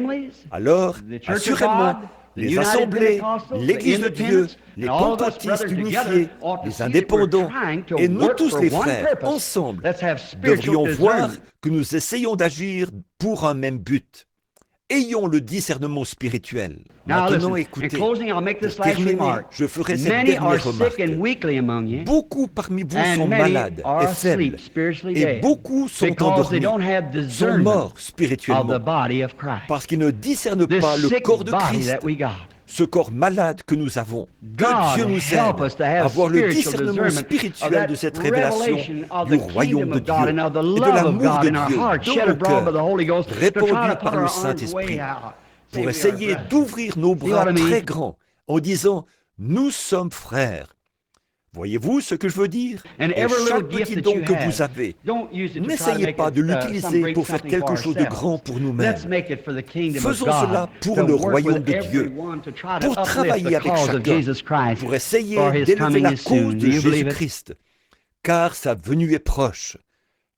alors, assurément, les assemblées, l'Église de Dieu, les pentecôtistes unifiés, les indépendants, et nous tous les frères, ensemble, devrions voir que nous essayons d'agir pour un même but. ayons le discernement spirituel.
Now
Maintenant,
listen, in
écoutez,
closing, I'll make
pour
this last
terminer,
remark.
je ferai cette
Many are
dernière
sick
remarque.
and weakly among you,
Beaucoup parmi vous
and
sont
many
malades
are
et faibles,
asleep, spiritually
et
dead,
beaucoup sont
because they
endormis,
don't have
sont
discernment
morts
of the
spirituellement,
body of Christ.
parce qu'ils ne discernent
This
pas le
sick
corps de
body
Christ,
that we got.
ce corps malade que nous avons. Que
God
Dieu nous
help us
aide
to
à
have
avoir le
spiritual
discernement
discernment of
spirituel
that
de cette révélation
revelation of
du
the
royaume
kingdom
de
of God
Dieu
and of the
et de
love of
l'amour
God
de
in our
Dieu
hearts,
dans
shed
nos
abroad by
cœurs,
the Holy Ghost, to try
répandu
to
par
put
le
our arms
Saint-Esprit,
way out. Say
pour
we are
essayer
brethren.
d'ouvrir nos
See what
bras
I mean?
très grands en disant « Nous sommes frères ». Voyez-vous ce que je veux dire?
And
Et
every
chaque
little gift
petit
that
don
you
que vous
have,
avez,
don't use it to try to
n'essayez
make
pas
it
de
some
l'utiliser
great
pour faire
something for
quelque chose de
ourselves.
grand pour
Let's
nous-mêmes.
make it for the kingdom of
Faisons cela
God,
pour
to
le
work
royaume
with
de Dieu,
everyone to try to
pour
uplift
travailler
the
avec
cause of
chacun,
Jesus Christ,
pour essayer
for His
d'élever
coming
la
is
cause
soon.
de
Do you believe it?
Jésus-Christ, car sa venue est proche.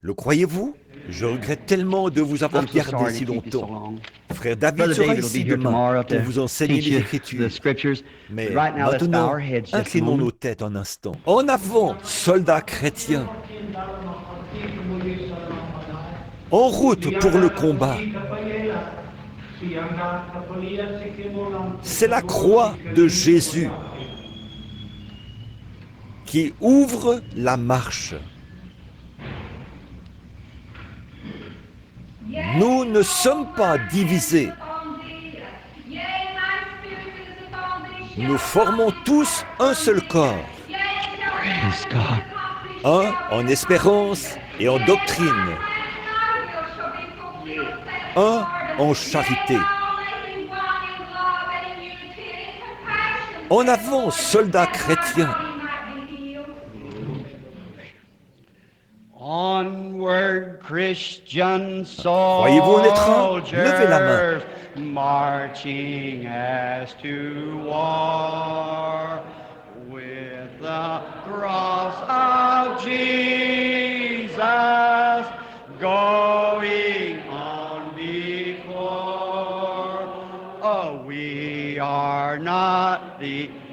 Le croyez-vous? Je regrette tellement de vous avoir
I'm so
gardé
sorry
si
to keep you so
longtemps.
long.
Frère David
Brother
sera
David will be
ici
here
demain
tomorrow
pour
to
vous enseigner
teach
les
you
Écritures.
the Scriptures.
Mais
But right now, let's bow
maintenant,
our heads just a
inclinons
moment.
nos têtes un instant. En avant, soldats chrétiens, en route pour le combat. C'est la croix de Jésus qui ouvre la marche. Nous ne sommes pas divisés. Nous formons tous un seul corps,
Praise God.
un en espérance et en doctrine, un en charité. En avant, soldats chrétiens,
Onward, Christian
Croyez-vous en être un? Levez la main.
soldiers, marching as to war, with the cross of Jesus going on before. Oh, we are not divided,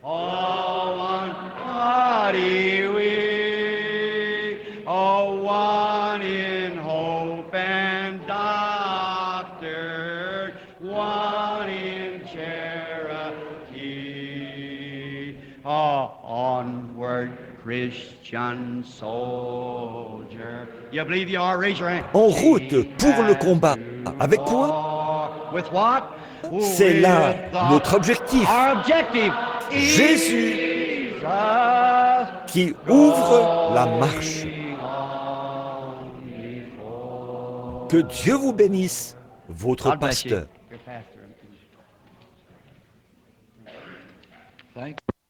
all one body we, all one in hope and doctrine, one in charity. Oh, onward, Christian soldier. You believe you are? Raise your hand.
en route pour le combat. Avec quoi?
With what?
C'est là
With the-
notre objectif.
Our objective.
Jésus
Jesus
qui ouvre la marche.
going on before.
Que Dieu vous bénisse, votre
God bless you.
pasteur.
Your pastor. Thank you.